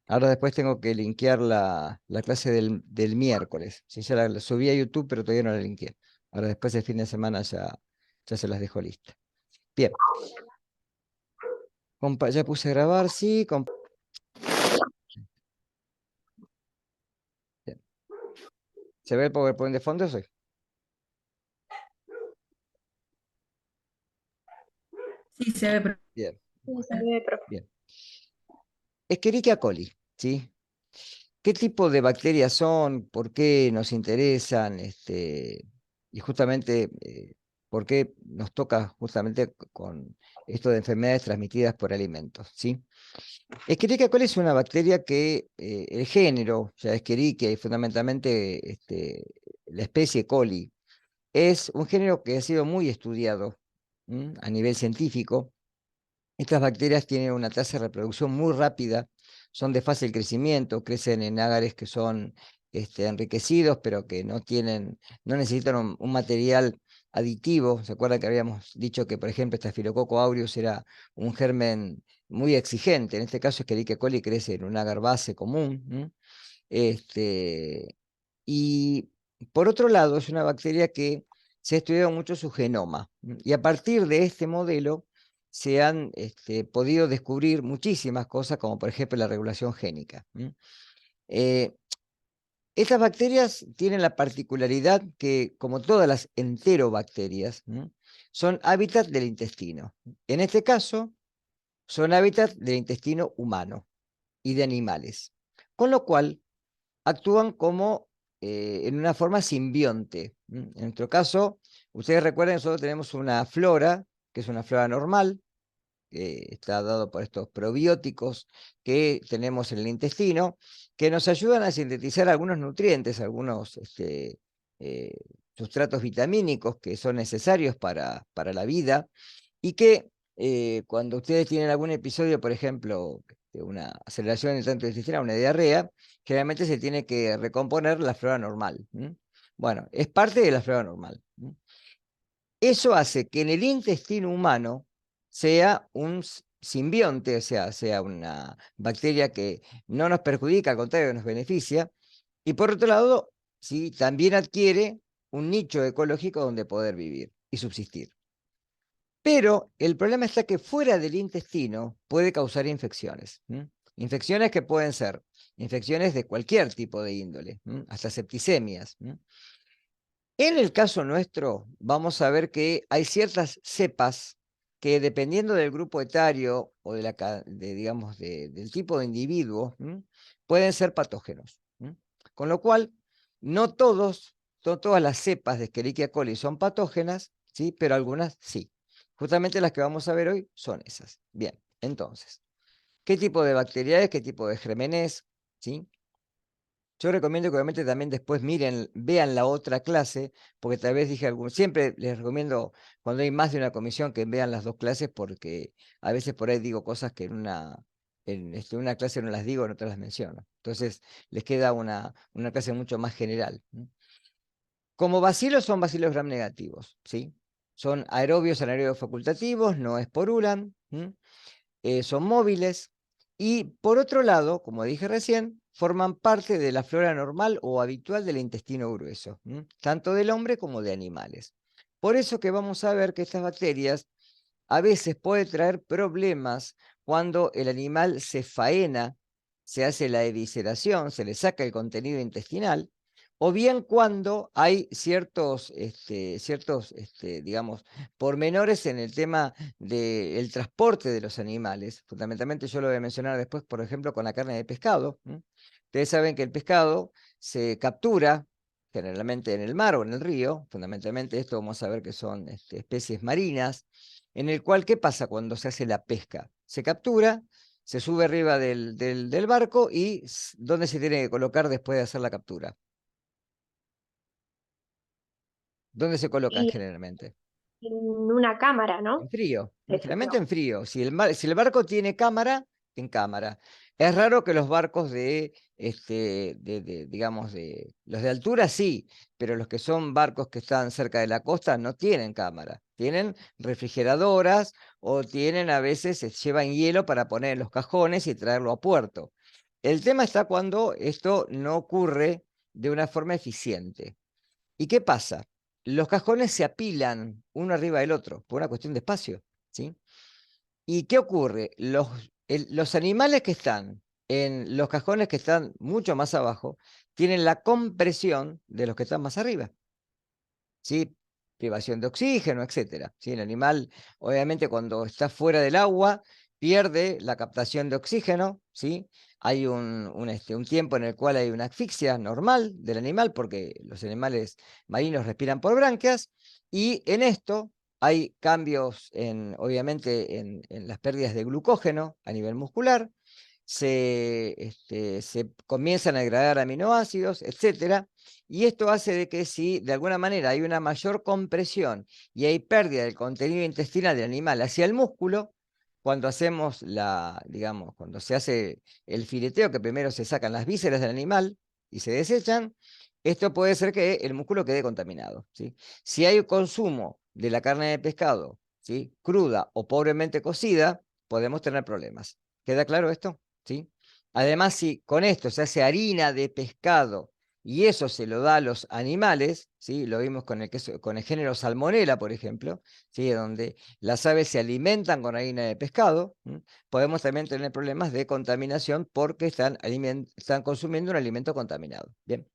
Ahora después tengo que linkear la clase del miércoles. Sí, ya la subí a YouTube, pero todavía no la linkeé. Ahora después el fin de semana ya se las dejo lista. Bien, ya puse a grabar, sí. Bien. ¿Se ve el PowerPoint de fondo? Sí. Sí, se ve. Bien, Sí, se ve, profe. bien. Escherichia coli, ¿sí? ¿Qué tipo de bacterias son? ¿Por qué nos interesan? Y justamente, ¿por qué nos toca justamente con esto de enfermedades transmitidas por alimentos? ¿Sí? Escherichia coli es una bacteria que el género, o sea, Escherichia y fundamentalmente la especie coli, es un género que ha sido muy estudiado a nivel científico. Estas bacterias tienen una tasa de reproducción muy rápida, son de fácil crecimiento, crecen en agares que son enriquecidos, pero que no necesitan un material aditivo. ¿Se acuerdan que habíamos dicho que, por ejemplo, Staphylococcus aureus era un germen muy exigente? En este caso, Escherichia coli crece en un agar base común. Este, y por otro lado, es una bacteria que se ha estudiado mucho su genoma. Y a partir de este modelo se han podido descubrir muchísimas cosas, como por ejemplo la regulación génica. Eh, Estas bacterias tienen la particularidad que, como todas las enterobacterias, son hábitat del intestino. En este caso, son hábitat del intestino humano y de animales. Con lo cual, actúan como en una forma simbionte. En nuestro caso, ustedes recuerden, nosotros tenemos una flora, que es una flora normal, que está dado por estos probióticos que tenemos en el intestino, que nos ayudan a sintetizar algunos nutrientes, algunos eh, sustratos vitamínicos que son necesarios para la vida, y que cuando ustedes tienen algún episodio, por ejemplo, de una aceleración del tanto intestinal, una diarrea, generalmente se tiene que recomponer la flora normal. Bueno, es parte de la flora normal. Eso hace que en el intestino humano sea un simbionte, o sea una bacteria que no nos perjudica, al contrario, nos beneficia. Y por otro lado, sí, también adquiere un nicho ecológico donde poder vivir y subsistir. Pero el problema está que fuera del intestino puede causar infecciones. Infecciones que pueden ser infecciones de cualquier tipo de índole, hasta septicemias. En el caso nuestro, vamos a ver que hay ciertas cepas que dependiendo del grupo etario o digamos, del tipo de individuo, pueden ser patógenos. Con lo cual, no todas las cepas de Escherichia coli son patógenas, ¿sí? Pero algunas sí. Justamente las que vamos a ver hoy son esas. Bien, entonces, ¿qué tipo de bacteria es? ¿Qué tipo de germen es? ¿Sí? Yo recomiendo que obviamente también después vean la otra clase, porque tal vez dije algún, siempre les recomiendo cuando hay más de una comisión que vean las dos clases, porque a veces por ahí digo cosas que en una clase no las digo, en otra las menciono. Entonces les queda una clase mucho más general. Como bacilos son bacilos gram negativos, ¿sí? Son aerobios, anaerobios facultativos, no esporulan. Son móviles y por otro lado, como dije recién, forman parte de la flora normal o habitual del intestino grueso, tanto del hombre como de animales. Por eso que vamos a ver que estas bacterias a veces pueden traer problemas cuando el animal se faena, se hace la evisceración, se le saca el contenido intestinal, o bien cuando hay digamos, pormenores en el tema del transporte de los animales. Fundamentalmente yo lo voy a mencionar después, por ejemplo, con la carne de pescado. Ustedes saben que el pescado se captura generalmente en el mar o en el río. Fundamentalmente esto vamos a ver que son especies marinas, en el cual, ¿qué pasa cuando se hace la pesca? Se captura, se sube arriba del barco y ¿dónde se tiene que colocar después de hacer la captura? ¿Dónde se colocan Y generalmente? en una cámara, En ¿no? frío, De generalmente frío. en frío. Si el barco tiene cámara, en cámara. Es raro que los barcos digamos, los de altura sí, pero los que son barcos que están cerca de la costa no tienen cámara. Tienen refrigeradoras o tienen a veces, se llevan hielo para poner en los cajones y traerlo a puerto. El tema está cuando esto no ocurre de una forma eficiente. ¿Y qué pasa? Los cajones se apilan uno arriba del otro por una cuestión de espacio, ¿sí? ¿Y qué ocurre? Los animales que están en los cajones que están mucho más abajo tienen la compresión de los que están más arriba, ¿sí? Privación de oxígeno, etcétera, ¿sí? El animal, obviamente, cuando está fuera del agua, pierde la captación de oxígeno, ¿sí? Hay un tiempo en el cual hay una asfixia normal del animal, porque los animales marinos respiran por branquias, y en esto hay cambios, obviamente, en las pérdidas de glucógeno a nivel muscular, se comienzan a degradar aminoácidos, etcétera, y esto hace de que si de alguna manera hay una mayor compresión y hay pérdida del contenido intestinal del animal hacia el músculo, cuando hacemos digamos, cuando se hace el fileteo, que primero se sacan las vísceras del animal y se desechan, esto puede ser que el músculo quede contaminado, ¿sí? Si hay consumo de la carne de pescado, ¿sí?, cruda o pobremente cocida, podemos tener problemas. ¿Queda claro esto? ¿Sí? Además, si con esto se hace harina de pescado y eso se lo da a los animales, ¿sí? Lo vimos con con el género Salmonella, por ejemplo, ¿sí? Donde las aves se alimentan con harina de pescado, podemos también tener problemas de contaminación porque están consumiendo un alimento contaminado. Bien.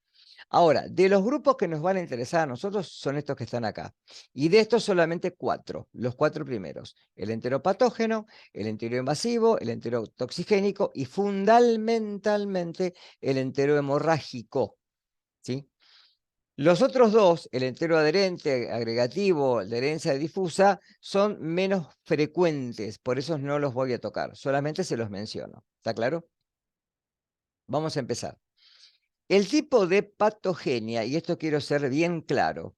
Ahora, de los grupos que nos van a interesar a nosotros son estos que están acá. Y de estos solamente 4, los 4 primeros. El enteropatógeno, el enteroinvasivo, el enterotoxigénico y fundamentalmente el enterohemorrágico, ¿sí? Los otros dos, el enteroadherente, agregativo, de herencia difusa, son menos frecuentes, por eso no los voy a tocar, solamente se los menciono. ¿Está claro? Vamos a empezar. El tipo de patogenia, y esto quiero ser bien claro,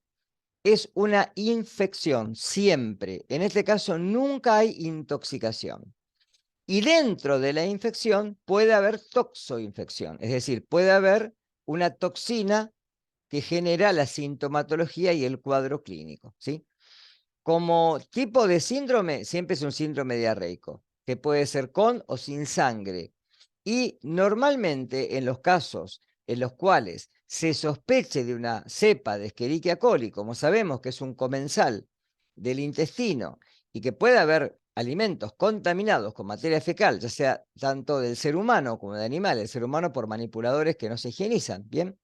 es una infección siempre. En este caso nunca hay intoxicación. Y dentro de la infección puede haber toxoinfección, es decir, puede haber una toxina que genera la sintomatología y el cuadro clínico, ¿sí? Como tipo de síndrome, siempre es un síndrome diarreico, que puede ser con o sin sangre. Y normalmente en los casos en los cuales se sospeche de una cepa de Escherichia coli, como sabemos que es un comensal del intestino y que puede haber alimentos contaminados con materia fecal, ya sea tanto del ser humano como de animales, el ser humano por manipuladores que no se higienizan, ¿bien?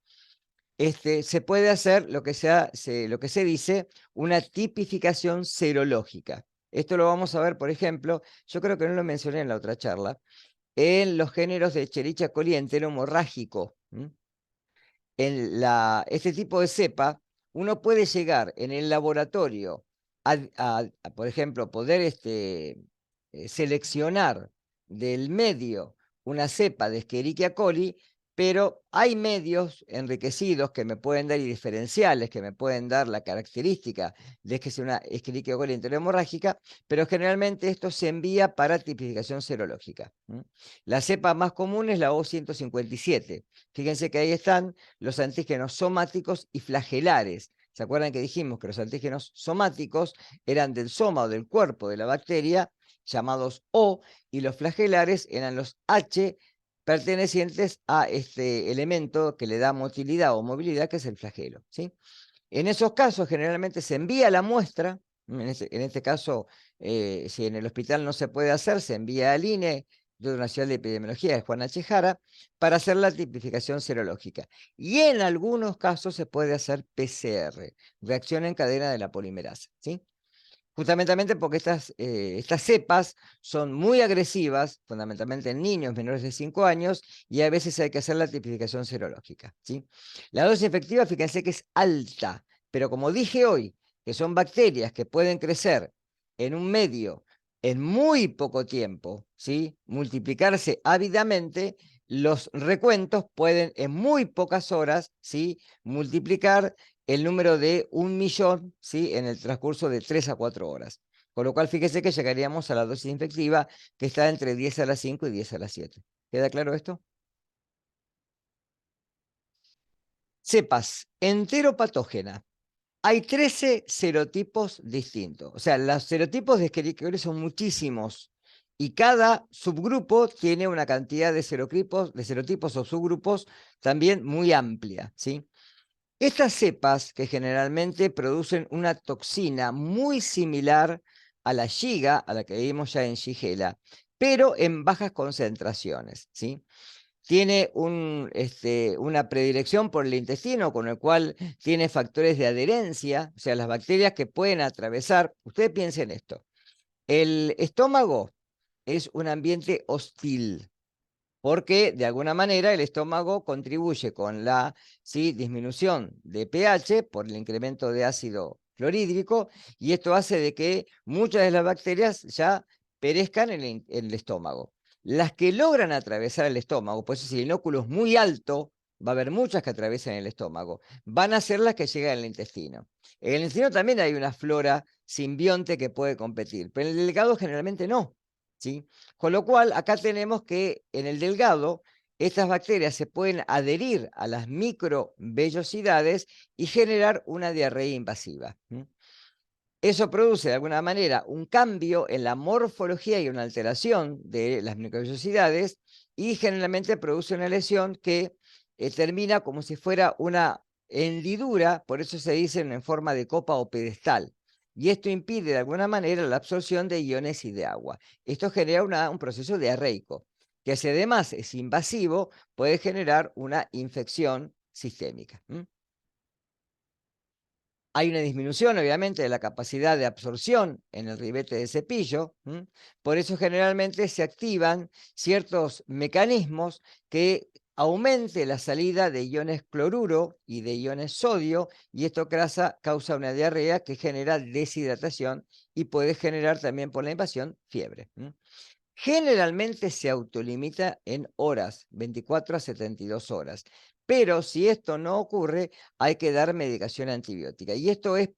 Se puede hacer lo que se dice una tipificación serológica. Esto lo vamos a ver, por ejemplo, yo creo que no lo mencioné en la otra charla, en los géneros de Escherichia coli enteromorrágico. Este tipo de cepa, uno puede llegar en el laboratorio por ejemplo, poder seleccionar del medio una cepa de Escherichia coli, pero hay medios enriquecidos que me pueden dar y diferenciales que me pueden dar la característica de que es una Escherichia coli enterohemorrágica, pero generalmente esto se envía para tipificación serológica. La cepa más común es la O157. Fíjense que ahí están los antígenos somáticos y flagelares. ¿Se acuerdan que dijimos que los antígenos somáticos eran del soma o del cuerpo de la bacteria, llamados O, y los flagelares eran los H, pertenecientes a este elemento que le da motilidad o movilidad, que es el flagelo, ¿sí? En esos casos generalmente se envía la muestra, en este caso, si en el hospital no se puede hacer, se envía al INE, de la Nacional de Epidemiología de Juan H. Jara, para hacer la tipificación serológica. Y en algunos casos se puede hacer PCR, reacción en cadena de la polimerasa, ¿sí? Justamente porque estas cepas son muy agresivas, fundamentalmente en niños menores de 5 años, y a veces hay que hacer la tipificación serológica, ¿sí? La dosis efectiva, fíjense que es alta, pero como dije hoy, que son bacterias que pueden crecer en un medio en muy poco tiempo, ¿sí?, multiplicarse ávidamente, los recuentos pueden en muy pocas horas, ¿sí?, multiplicar el número de 1.000.000, ¿sí?, en el transcurso de 3 a 4 horas. Con lo cual, fíjese que llegaríamos a la dosis infectiva que está entre 10 a la 5 y 10 a la 7. ¿Queda claro esto? Cepas enteropatógena. Hay 13 serotipos distintos. O sea, los serotipos de Escherichia coli son muchísimos. Y cada subgrupo tiene una cantidad de serotipos o subgrupos también muy amplia, ¿sí? Estas cepas que generalmente producen una toxina muy similar a la Shiga, a la que vimos ya en Shigella, pero en bajas concentraciones, ¿sí? Tiene una predilección por el intestino, con el cual tiene factores de adherencia, o sea, las bacterias que pueden atravesar. Ustedes piensen esto, el estómago es un ambiente hostil, porque de alguna manera el estómago contribuye con la disminución de pH por el incremento de ácido clorhídrico, y esto hace de que muchas de las bacterias ya perezcan en el estómago. Las que logran atravesar el estómago, pues si el inóculo es muy alto, va a haber muchas que atraviesen el estómago, van a ser las que llegan al intestino. En el intestino también hay una flora simbionte que puede competir, pero en el delgado generalmente no, ¿sí? Con lo cual, acá tenemos que en el delgado, estas bacterias se pueden adherir a las microvellosidades y generar una diarrea invasiva. Eso produce de alguna manera un cambio en la morfología y una alteración de las microvellosidades, y generalmente produce una lesión que termina como si fuera una hendidura, por eso se dice en forma de copa o pedestal. Y esto impide de alguna manera la absorción de iones y de agua. Esto genera un proceso diarreico, que si además es invasivo, puede generar una infección sistémica. Hay una disminución, obviamente, de la capacidad de absorción en el ribete de cepillo. Por eso generalmente se activan ciertos mecanismos que aumente la salida de iones cloruro y de iones sodio, y esto causa una diarrea que genera deshidratación y puede generar también por la invasión fiebre. Generalmente se autolimita en horas, 24 a 72 horas. Pero si esto no ocurre, hay que dar medicación antibiótica. Y esto es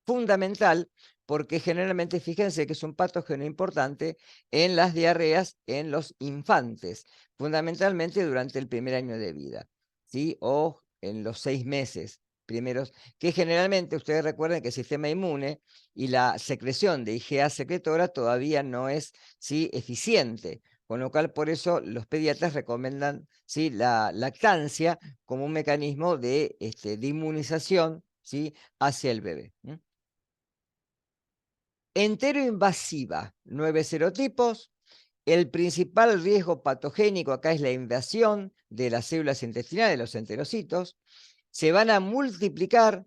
fundamental porque generalmente, fíjense que es un patógeno importante en las diarreas en los infantes, fundamentalmente durante el primer año de vida, ¿sí? O en los 6 meses primeros, que generalmente ustedes recuerden que el sistema inmune y la secreción de IgA secretora todavía no es eficiente, con lo cual por eso los pediatras recomiendan la lactancia como un mecanismo de inmunización hacia el bebé. Enteroinvasiva, 9 serotipos. El principal riesgo patogénico acá es la invasión de las células intestinales, de los enterocitos. Se van a multiplicar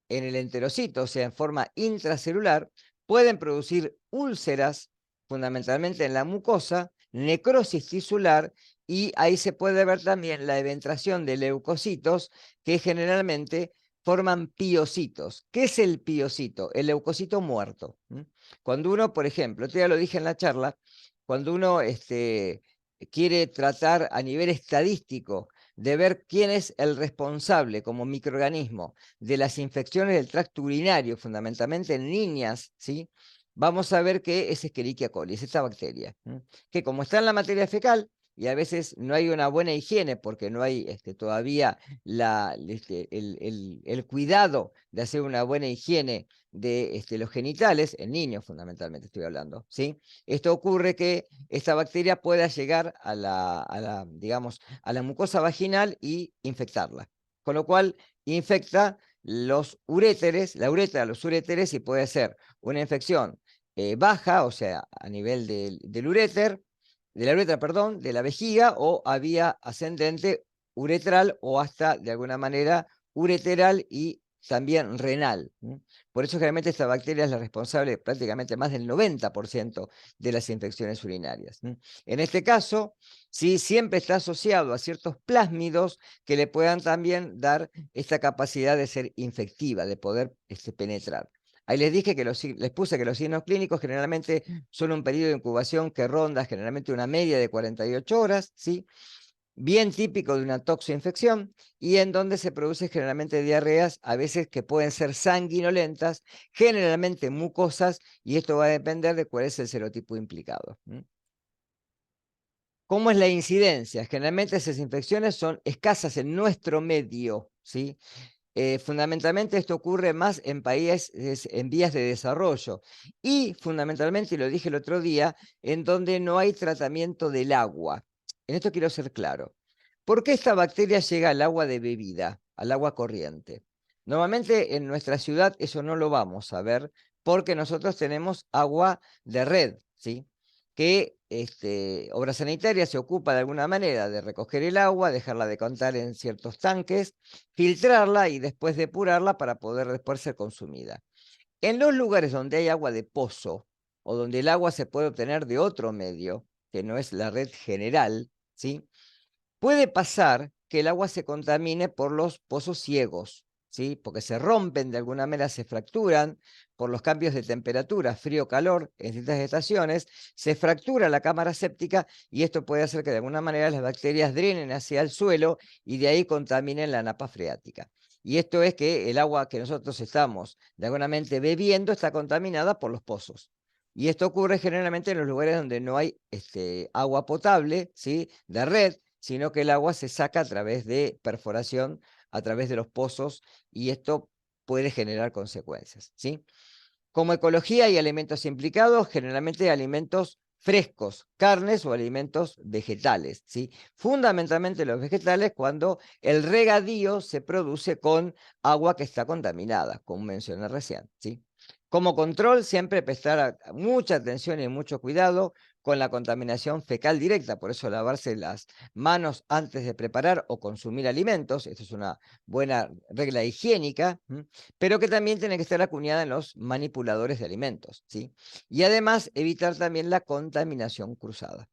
en el enterocito, o sea, en forma intracelular, pueden producir úlceras, fundamentalmente en la mucosa, necrosis tisular, y ahí se puede ver también la eventración de leucocitos, que generalmente forman piocitos. ¿Qué es el piocito? El leucocito muerto. Cuando uno, por ejemplo, ya lo dije en la charla, cuando uno quiere tratar a nivel estadístico de ver quién es el responsable como microorganismo de las infecciones del tracto urinario, fundamentalmente en niñas, ¿sí? Vamos a ver que es Escherichia coli, es esta bacteria, que como está en la materia fecal, y a veces no hay una buena higiene porque no hay todavía el cuidado de hacer una buena higiene de los genitales, en niños fundamentalmente estoy hablando, ¿sí? Esto ocurre que esta bacteria pueda llegar digamos, a la mucosa vaginal y infectarla, con lo cual infecta los uréteres, la uretra de los uréteres, y puede ser una infección baja, o sea, a nivel del uréter, de la uretra, perdón, de la vejiga, o a vía ascendente uretral, o hasta de alguna manera ureteral y también renal. Por eso generalmente esta bacteria es la responsable prácticamente más del 90% de las infecciones urinarias. En este caso, sí, siempre está asociado a ciertos plásmidos que le puedan también dar esta capacidad de ser infectiva, de poder penetrar. Ahí les dije que les puse que los signos clínicos generalmente son un periodo de incubación que ronda generalmente una media de 48 horas, ¿sí? Bien típico de una toxoinfección, y en donde se producen generalmente diarreas, a veces que pueden ser sanguinolentas, generalmente mucosas, y esto va a depender de cuál es el serotipo implicado. ¿Cómo es la incidencia? Generalmente esas infecciones son escasas en nuestro medio, ¿sí? Fundamentalmente esto ocurre más en países en vías de desarrollo y fundamentalmente, y lo dije el otro día, en donde no hay tratamiento del agua. En esto quiero ser claro. ¿Por qué esta bacteria llega al agua de bebida, al agua corriente? Normalmente en nuestra ciudad eso no lo vamos a ver porque nosotros tenemos agua de red, ¿sí? Que Obra Sanitaria se ocupa de alguna manera de recoger el agua, dejarla decantar en ciertos tanques, filtrarla y después depurarla para poder después ser consumida. En los lugares donde hay agua de pozo o donde el agua se puede obtener de otro medio, que no es la red general, ¿sí? Puede pasar que el agua se contamine por los pozos ciegos, ¿sí? Porque se rompen de alguna manera, se fracturan por los cambios de temperatura, frío-calor en distintas estaciones, se fractura la cámara séptica y esto puede hacer que de alguna manera las bacterias drenen hacia el suelo y de ahí contaminen la napa freática. Y esto es que el agua que nosotros estamos de alguna manera bebiendo está contaminada por los pozos. Y esto ocurre generalmente en los lugares donde no hay agua potable, ¿sí? De red, sino que el agua se saca a través de perforación, a través de los pozos, y esto puede generar consecuencias, ¿sí? Como ecología hay alimentos implicados, generalmente alimentos frescos, carnes o alimentos vegetales, ¿sí? Fundamentalmente los vegetales cuando el regadío se produce con agua que está contaminada, como mencioné recién, ¿sí? Como control, siempre prestar mucha atención y mucho cuidado con la contaminación fecal directa, por eso lavarse las manos antes de preparar o consumir alimentos, esto es una buena regla higiénica, pero que también tiene que estar acuñada en los manipuladores de alimentos, ¿sí? Y además evitar también la contaminación cruzada.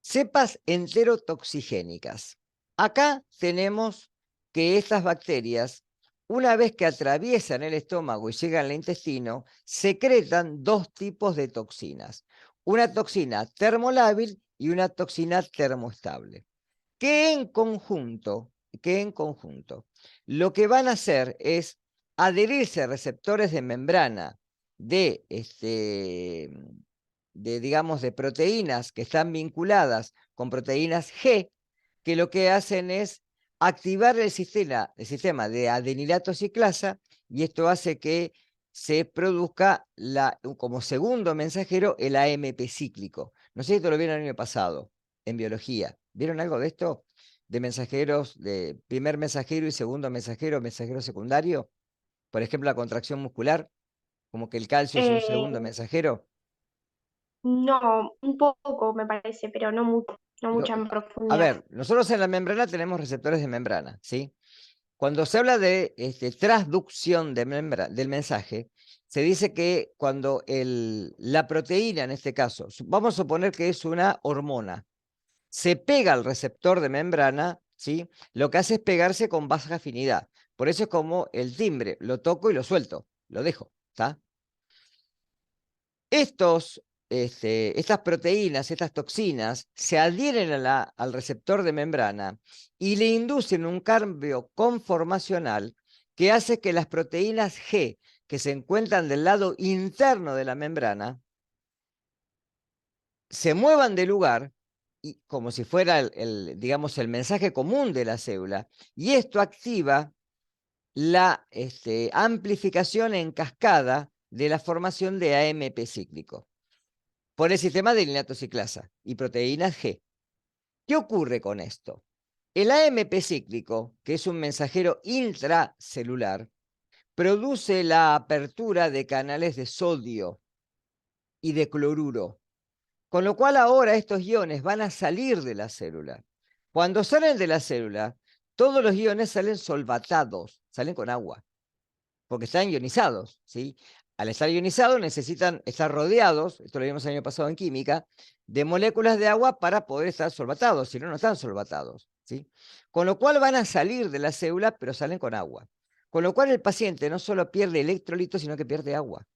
Cepas enterotoxigénicas. Acá tenemos que estas bacterias, una vez que atraviesan el estómago y llegan al intestino, secretan dos tipos de toxinas. Una toxina termolábil y una toxina termoestable. Que en conjunto, lo que van a hacer es adherirse a receptores de membrana de, digamos, de proteínas que están vinculadas con proteínas G, que lo que hacen es activar el sistema de adenilato ciclasa, y esto hace que se produzca como segundo mensajero el AMP cíclico. No sé si esto lo vieron el año pasado en biología. ¿Vieron algo de esto? De mensajeros, de primer mensajero y segundo mensajero, mensajero secundario. Por ejemplo, la contracción muscular, como que el calcio es un segundo Eh, mensajero. no, un poco me parece, pero no mucho, no Lo- mucha en a profundidad. ver, nosotros en la membrana tenemos receptores de membrana, ¿sí? Cuando se habla de transducción del mensaje, se dice que cuando la proteína, en este caso, vamos a suponer que es una hormona, se pega al receptor de membrana, ¿sí? Lo que hace es pegarse con baja afinidad. Por eso es como el timbre, lo toco y lo suelto, lo dejo, ¿está? Estas proteínas, estas toxinas, se adhieren al receptor de membrana y le inducen un cambio conformacional que hace que las proteínas G que se encuentran del lado interno de la membrana se muevan de lugar, y, como si fuera digamos, el mensaje común de la célula, y esto activa la amplificación en cascada de la formación de AMP cíclico por el sistema de adenilato ciclasa y proteínas G. ¿Qué ocurre con esto? El AMP cíclico, que es un mensajero intracelular, produce la apertura de canales de sodio y de cloruro, con lo cual ahora estos iones van a salir de la célula. Cuando salen de la célula, todos los iones salen solvatados, salen con agua, porque están ionizados, ¿sí? Al estar ionizados necesitan estar rodeados, esto lo vimos el año pasado en química, de moléculas de agua para poder estar solvatados, si no, no están solvatados, ¿sí? Con lo cual van a salir de la célula, pero salen con agua. Con lo cual el paciente no solo pierde electrolitos, sino que pierde agua.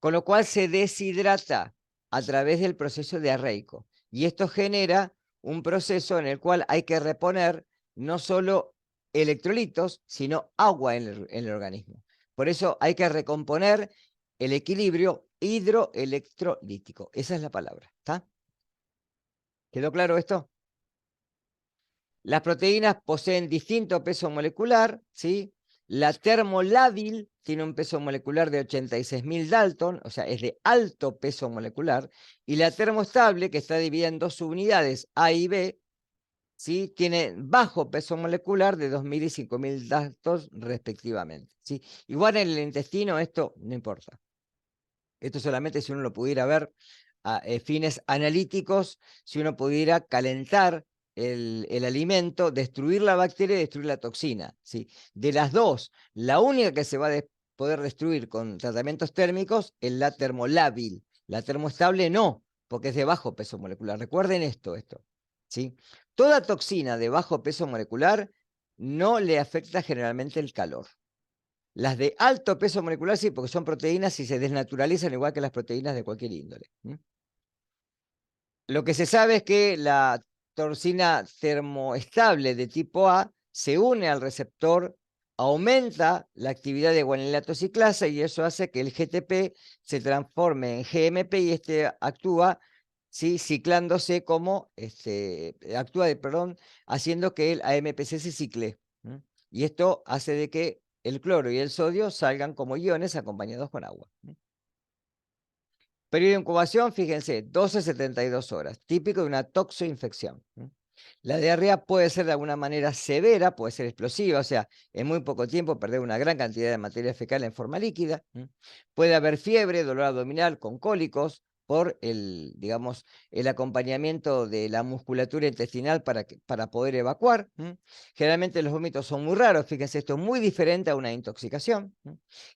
Con lo cual se deshidrata a través del proceso diarreico. Y esto genera un proceso en el cual hay que reponer no solo electrolitos, sino agua en el organismo. Por eso hay que recomponer el equilibrio hidroelectrolítico. Esa es la palabra. ¿Está? ¿Quedó claro esto? Las proteínas poseen distinto peso molecular, ¿sí? La termolábil tiene un peso molecular de 86.000 Dalton, o sea, es de alto peso molecular, y la termostable, que está dividida en dos subunidades, A y B, ¿sí? Tiene bajo peso molecular de 2.000 y 5.000 Dalton respectivamente, ¿sí? Igual en el intestino esto no importa. Esto solamente si uno lo pudiera ver a fines analíticos, si uno pudiera calentar el alimento, destruir la bacteria y destruir la toxina, ¿sí? De las dos, la única que se va a poder destruir con tratamientos térmicos es la termolábil. La termoestable no, porque es de bajo peso molecular. Recuerden esto, ¿sí? Toda toxina de bajo peso molecular no le afecta generalmente el calor. Las de alto peso molecular sí, porque son proteínas y se desnaturalizan igual que las proteínas de cualquier índole. Lo que se sabe es que la toxina termoestable de tipo A se une al receptor, aumenta la actividad de guanilato ciclasa y eso hace que el GTP se transforme en GMP y este actúa, ¿sí? Ciclándose como, perdón, haciendo que el AMPC se cicle. Y esto hace de que el cloro y el sodio salgan como iones acompañados con agua. Periodo de incubación, fíjense, 12 a 72 horas, típico de una toxoinfección. La diarrea puede ser de alguna manera severa, puede ser explosiva, o sea, en muy poco tiempo perder una gran cantidad de materia fecal en forma líquida. Puede haber fiebre, dolor abdominal con cólicos por el, digamos, el acompañamiento de la musculatura intestinal para poder evacuar. Generalmente los vómitos son muy raros, fíjense, esto es muy diferente a una intoxicación.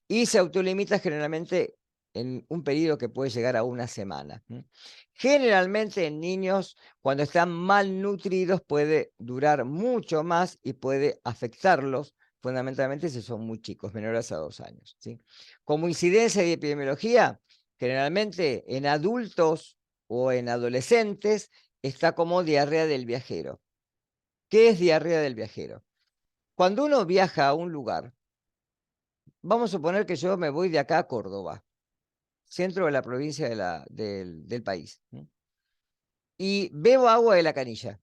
Y se autolimita generalmente en un periodo que puede llegar a una semana. Generalmente en niños, cuando están malnutridos, puede durar mucho más y puede afectarlos, fundamentalmente si son muy chicos, menores a 2 años. ¿Sí? Como incidencia y epidemiología, generalmente en adultos o en adolescentes está como diarrea del viajero. ¿Qué es diarrea del viajero? Cuando uno viaja a un lugar, vamos a suponer que yo me voy de acá a Córdoba, centro de la provincia del país, y bebo agua de la canilla,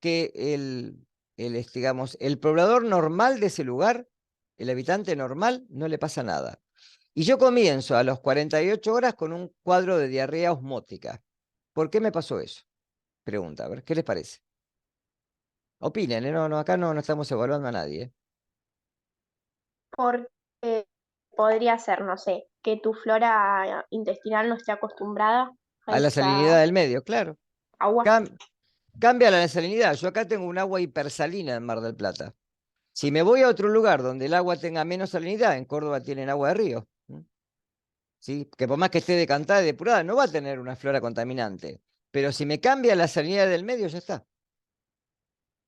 que digamos, el poblador normal de ese lugar, el habitante normal, no le pasa nada. Y yo comienzo a las 48 horas con un cuadro de diarrea osmótica. ¿Por qué me pasó eso? Pregunta, a ver, ¿qué les parece? Opinen, ¿eh? No, acá no estamos evaluando a nadie, ¿eh? Porque podría ser, no sé, que tu flora intestinal no esté acostumbrada a A la salinidad esa del medio, claro. agua. Cam- Cambia la salinidad. Yo acá tengo un agua hipersalina en Mar del Plata. Si me voy a otro lugar donde el agua tenga menos salinidad, en Córdoba tienen agua de río, ¿sí? Que por más que esté decantada y depurada, no va a tener una flora contaminante. Pero si me cambia la salinidad del medio, ya está.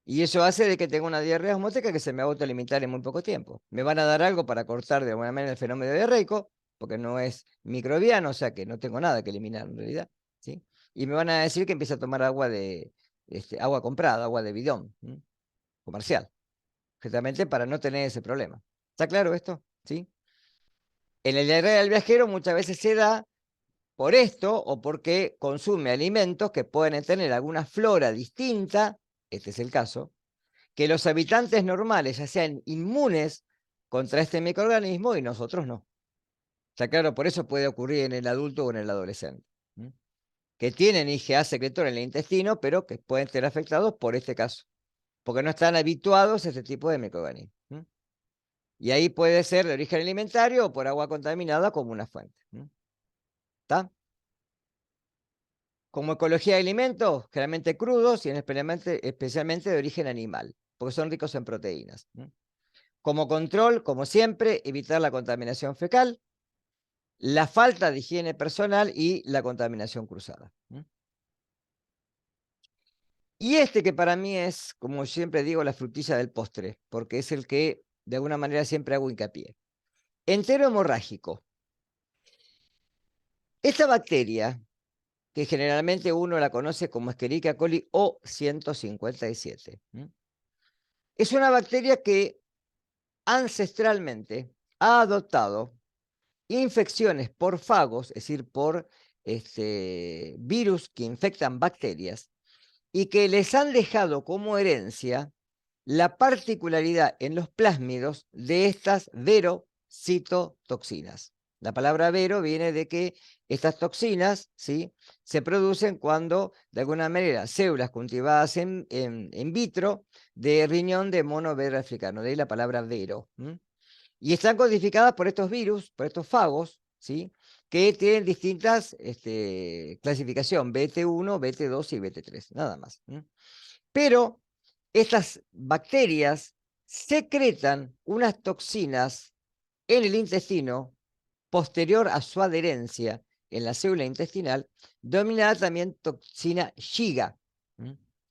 Y eso hace de que tenga una diarrea osmótica que se me va a autolimitar en muy poco tiempo. Me van a dar algo para cortar de alguna manera el fenómeno diarreico, porque no es microbiano, o sea que no tengo nada que eliminar en realidad, ¿sí? Y me van a decir que empiece a tomar agua agua comprada, agua de bidón, comercial, justamente para no tener ese problema. ¿Está claro esto? ¿Sí? En el diarrea del viajero muchas veces se da por esto o porque consume alimentos que pueden tener alguna flora distinta, este es el caso, que los habitantes normales ya sean inmunes contra este microorganismo y nosotros no. Está claro, por eso puede ocurrir en el adulto o en el adolescente, que tienen IgA secretor en el intestino, pero que pueden ser afectados por este caso, porque no están habituados a este tipo de microorganismos. Y ahí puede ser de origen alimentario o por agua contaminada como una fuente. ¿Está? Como ecología de alimentos, generalmente crudos y especialmente de origen animal, porque son ricos en proteínas. Como control, como siempre, evitar la contaminación fecal, la falta de higiene personal y la contaminación cruzada. Y este que para mí es, como siempre digo, la frutilla del postre, porque es el que de alguna manera siempre hago hincapié. Entero hemorrágico. Esta bacteria, que generalmente uno la conoce como Escherichia coli o 157, es una bacteria que ancestralmente ha adoptado infecciones por fagos, es decir, por virus que infectan bacterias, y que les han dejado como herencia la particularidad en los plásmidos de estas verocitotoxinas. La palabra vero viene de que estas toxinas, ¿sí?, se producen cuando, de alguna manera, células cultivadas en vitro de riñón de mono verde africano, de ahí la palabra vero. Y están codificadas por estos virus, por estos fagos, ¿sí?, que tienen distintas clasificación, BT1, BT2 y BT3, nada más. Pero estas bacterias secretan unas toxinas en el intestino posterior a su adherencia en la célula intestinal, denominada también toxina Shiga,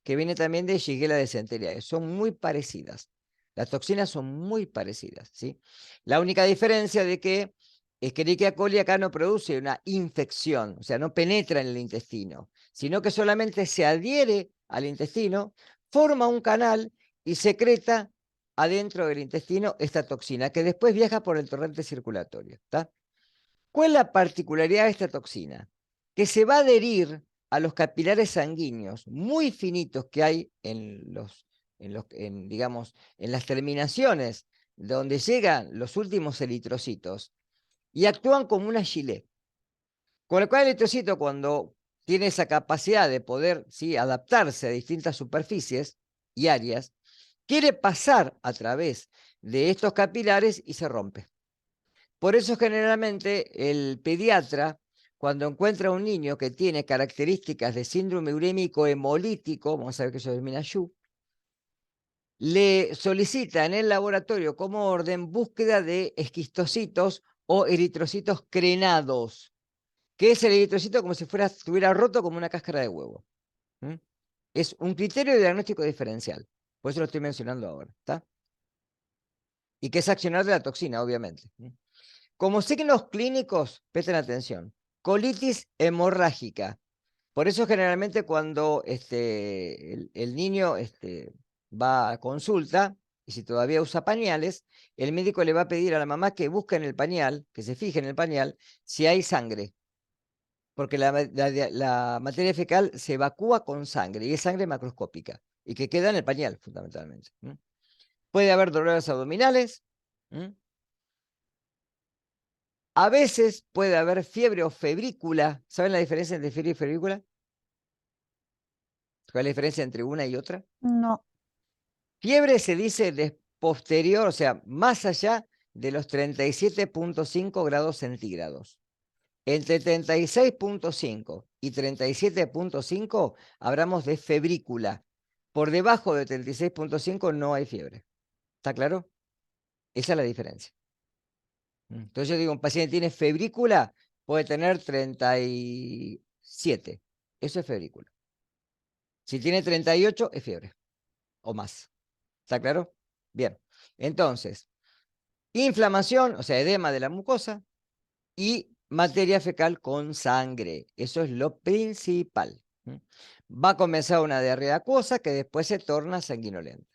que viene también de Shigella dysenteriae. Son muy parecidas. Las toxinas son muy parecidas, ¿sí? La única diferencia de que Escherichia coli acá no produce una infección, o sea, no penetra en el intestino, sino que solamente se adhiere al intestino, forma un canal y secreta adentro del intestino esta toxina, que después viaja por el torrente circulatorio, ¿está? ¿Cuál es la particularidad de esta toxina? Que se va a adherir a los capilares sanguíneos muy finitos que hay digamos, en las terminaciones donde llegan los últimos eritrocitos y actúan como una gilet. Con lo cual el eritrocito, cuando tiene esa capacidad de poder, ¿sí?, adaptarse a distintas superficies y áreas, quiere pasar a través de estos capilares y se rompe. Por eso generalmente el pediatra, cuando encuentra a un niño que tiene características de síndrome urémico hemolítico, vamos a ver que eso termina YU, le solicita en el laboratorio como orden búsqueda de esquistocitos o eritrocitos crenados, que es el eritrocito como si estuviera roto como una cáscara de huevo. Es un criterio de diagnóstico diferencial, por eso lo estoy mencionando ahora, ¿está? Y que es accionar de la toxina, obviamente. Como signos clínicos, presten atención, colitis hemorrágica. Por eso generalmente cuando el niño va a consulta, y si todavía usa pañales, el médico le va a pedir a la mamá que busque en el pañal, que se fije en el pañal, si hay sangre. Porque la materia fecal se evacúa con sangre, y es sangre macroscópica, y que queda en el pañal, fundamentalmente. Puede haber dolores abdominales. A veces puede haber fiebre o febrícula. ¿Saben la diferencia entre fiebre y febrícula? ¿Cuál es la diferencia entre una y otra? No. Fiebre se dice posterior, o sea, más allá de los 37,5 grados centígrados. Entre 36,5 y 37,5 hablamos de febrícula. Por debajo de 36,5 no hay fiebre. ¿Está claro? Esa es la diferencia. Entonces yo digo, un paciente tiene febrícula, puede tener 37. Eso es febrícula. Si tiene 38, es fiebre. O más. ¿Está claro? Bien. Entonces, inflamación, o sea, edema de la mucosa y materia fecal con sangre. Eso es lo principal. Va a comenzar una diarrea acuosa que después se torna sanguinolenta.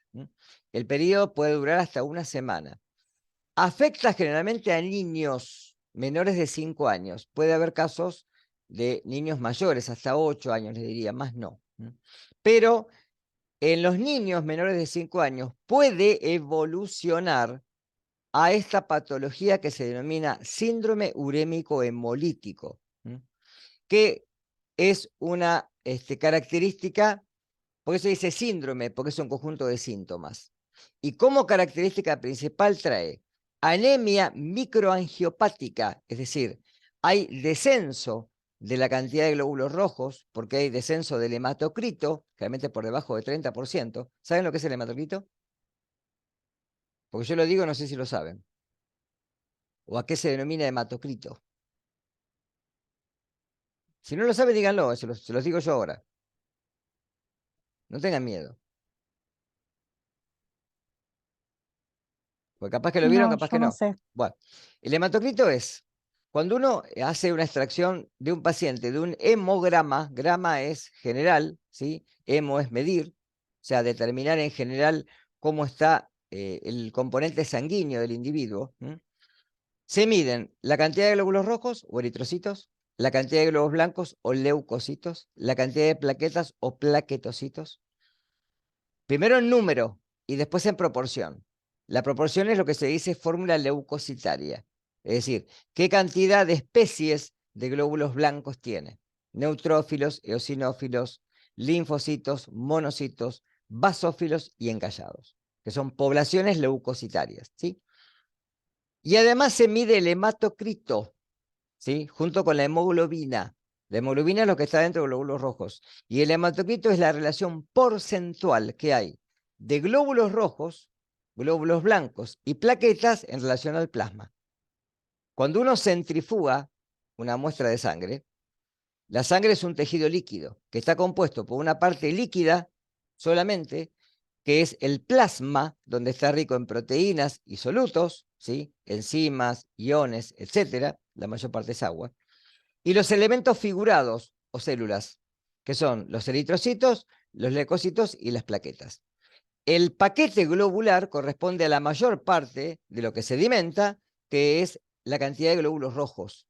El periodo puede durar hasta una semana. Afecta generalmente a niños menores de 5 años. Puede haber casos de niños mayores, hasta 8 años, les diría, más no. Pero en los niños menores de 5 años puede evolucionar a esta patología que se denomina síndrome urémico hemolítico, que es una característica, por eso dice síndrome, porque es un conjunto de síntomas. Y como característica principal trae anemia microangiopática, es decir, hay descenso de la cantidad de glóbulos rojos, porque hay descenso del hematocrito, generalmente por debajo del 30%. ¿Saben lo que es el hematocrito? Porque yo lo digo, no sé si lo saben. ¿O a qué se denomina hematocrito? Si no lo saben, díganlo, se los digo yo ahora. No tengan miedo. Porque capaz que lo vieron, No, capaz yo que no no. sé. Bueno, el hematocrito es cuando uno hace una extracción de un paciente de un hemograma, grama es general, ¿sí? Hemo es medir, o sea, determinar en general cómo está el componente sanguíneo del individuo. Se miden la cantidad de glóbulos rojos o eritrocitos, la cantidad de glóbulos blancos o leucocitos, la cantidad de plaquetas o plaquetocitos. Primero en número y después en proporción. La proporción es lo que se dice fórmula leucocitaria. Es decir, qué cantidad de especies de glóbulos blancos tiene. Neutrófilos, eosinófilos, linfocitos, monocitos, basófilos y encallados, que son poblaciones leucocitarias, ¿sí? Y además se mide el hematocrito, ¿sí? Junto con la hemoglobina. La hemoglobina es lo que está dentro de los glóbulos rojos. Y el hematocrito es la relación porcentual que hay de glóbulos rojos, glóbulos blancos y plaquetas en relación al plasma. Cuando uno centrifuga una muestra de sangre, la sangre es un tejido líquido que está compuesto por una parte líquida solamente, que es el plasma, donde está rico en proteínas y solutos, ¿sí? Enzimas, iones, etcétera. La mayor parte es agua. Y los elementos figurados o células, que son los eritrocitos, los leucocitos y las plaquetas. El paquete globular corresponde a la mayor parte de lo que sedimenta, que es la cantidad de glóbulos rojos.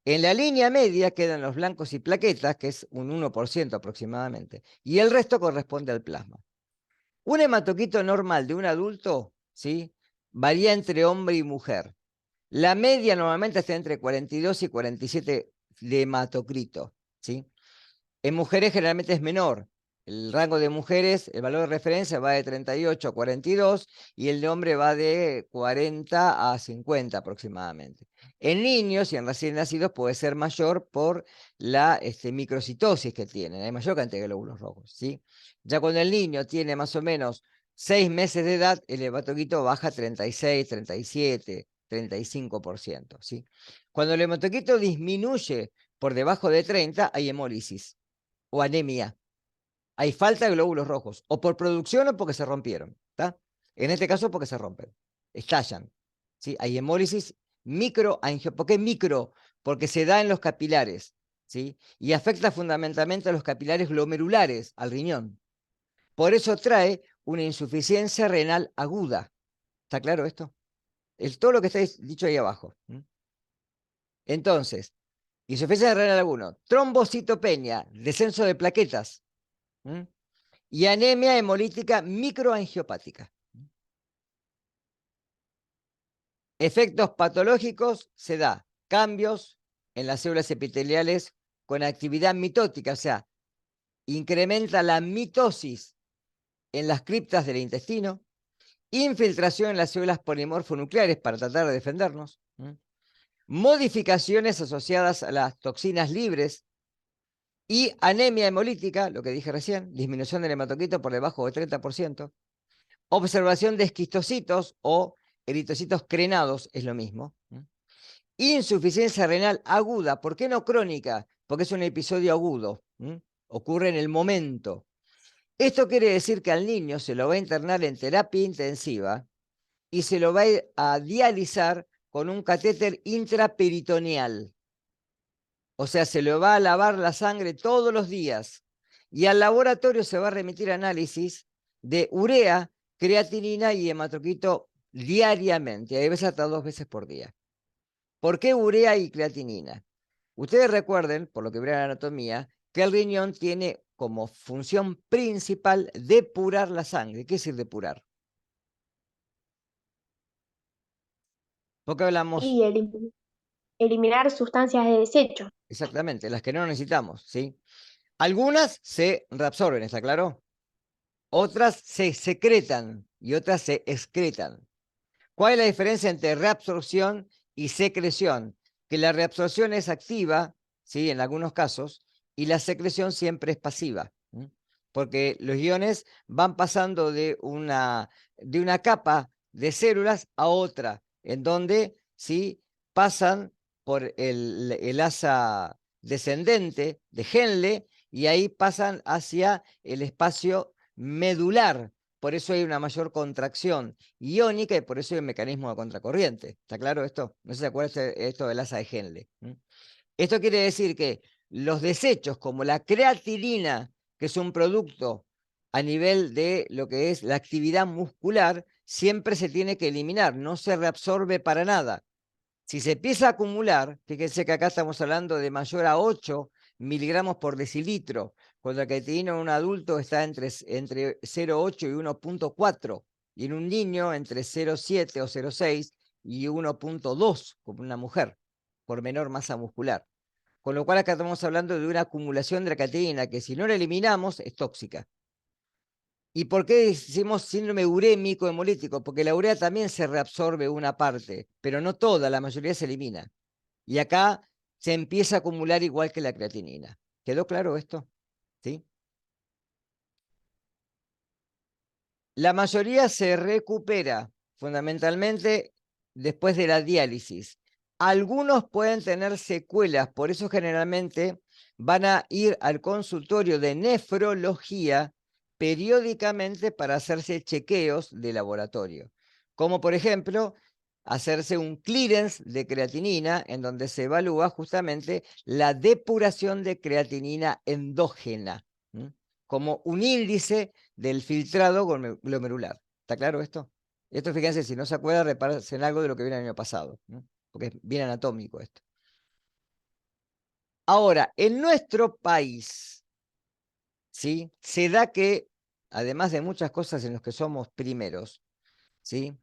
En la línea media quedan los blancos y plaquetas, que es un 1% aproximadamente, y el resto corresponde al plasma. Un hematocrito normal de un adulto, ¿sí?, varía entre hombre y mujer. La media normalmente está entre 42 y 47 de hematocrito, ¿sí? En mujeres generalmente es menor. El rango de mujeres, el valor de referencia va de 38 a 42 y el de hombre va de 40 a 50 aproximadamente. En niños y en recién nacidos puede ser mayor por la microcitosis que tienen, hay mayor cantidad de glóbulos rojos, ¿sí? Ya cuando el niño tiene más o menos 6 meses de edad, el hematocrito baja a 36, 37, 35%, ¿sí? Cuando el hematocrito disminuye por debajo de 30, hay hemólisis o anemia. Hay falta de glóbulos rojos, o por producción o porque se rompieron, ¿está? En este caso porque se rompen, estallan, ¿sí? Hay hemólisis microangiopatía. ¿Por qué micro? Porque se da en los capilares, ¿sí? Y afecta fundamentalmente a los capilares glomerulares, al riñón. Por eso trae una insuficiencia renal aguda. ¿Está claro esto? Es todo lo que está dicho ahí abajo. Entonces, insuficiencia renal aguda, trombocitopenia, descenso de plaquetas, y anemia hemolítica microangiopática. Efectos patológicos se da cambios en las células epiteliales con actividad mitótica, o sea, incrementa la mitosis en las criptas del intestino, infiltración en las células polimorfonucleares para tratar de defendernos, modificaciones asociadas a las toxinas libres y anemia hemolítica, lo que dije recién, disminución del hematocrito por debajo del 30%, observación de esquistocitos o eritrocitos crenados, es lo mismo. Insuficiencia renal aguda, ¿por qué no crónica? Porque es un episodio agudo, ocurre en el momento. Esto quiere decir que al niño se lo va a internar en terapia intensiva y se lo va a dializar con un catéter intraperitoneal. O sea, se le va a lavar la sangre todos los días y al laboratorio se va a remitir análisis de urea, creatinina y hematocrito diariamente, hay veces hasta 2 veces por día. ¿Por qué urea y creatinina? Ustedes recuerden, por lo que vieron en la anatomía, que el riñón tiene como función principal depurar la sangre. ¿Qué es decir depurar? Porque hablamos Y eliminar sustancias de desecho. exactamente, las que no necesitamos, ¿sí? Algunas se reabsorben, ¿está claro? Otras se secretan y otras se excretan. ¿Cuál es la diferencia entre reabsorción y secreción? Que la reabsorción es activa, ¿sí?, en algunos casos, y la secreción siempre es pasiva, porque los iones van pasando de una capa de células a otra, en donde, ¿sí?, pasan por el asa descendente de Henle y ahí pasan hacia el espacio medular. Por eso hay una mayor contracción iónica y por eso hay un mecanismo de contracorriente. ¿Está claro esto? No sé si se acuerdan esto del asa de Henle. Esto quiere decir que los desechos como la creatinina, que es un producto a nivel de lo que es la actividad muscular, siempre se tiene que eliminar, no se reabsorbe para nada. Si se empieza a acumular, fíjense que acá estamos hablando de mayor a 8 miligramos por decilitro, cuando la creatinina en un adulto está entre 0,8 y 1,4, y en un niño entre 0,7 o 0,6 y 1,2, como una mujer, por menor masa muscular. Con lo cual acá estamos hablando de una acumulación de la creatinina que si no la eliminamos es tóxica. ¿Y por qué decimos síndrome urémico hemolítico? Porque la urea también se reabsorbe una parte, pero no toda, la mayoría se elimina. Y acá se empieza a acumular igual que la creatinina. ¿Quedó claro esto? ¿Sí? La mayoría se recupera fundamentalmente después de la diálisis. Algunos pueden tener secuelas, por eso generalmente van a ir al consultorio de nefrología periódicamente para hacerse chequeos de laboratorio, como por ejemplo hacerse un clearance de creatinina en donde se evalúa justamente la depuración de creatinina endógena, como un índice del filtrado glomerular. ¿Está claro esto? Esto, fíjense, si no se acuerda, repárense en algo de lo que viene el año pasado, porque es bien anatómico esto. Ahora, en nuestro país, ¿sí? Se da que, además de muchas cosas en las que somos primeros, ¿sí?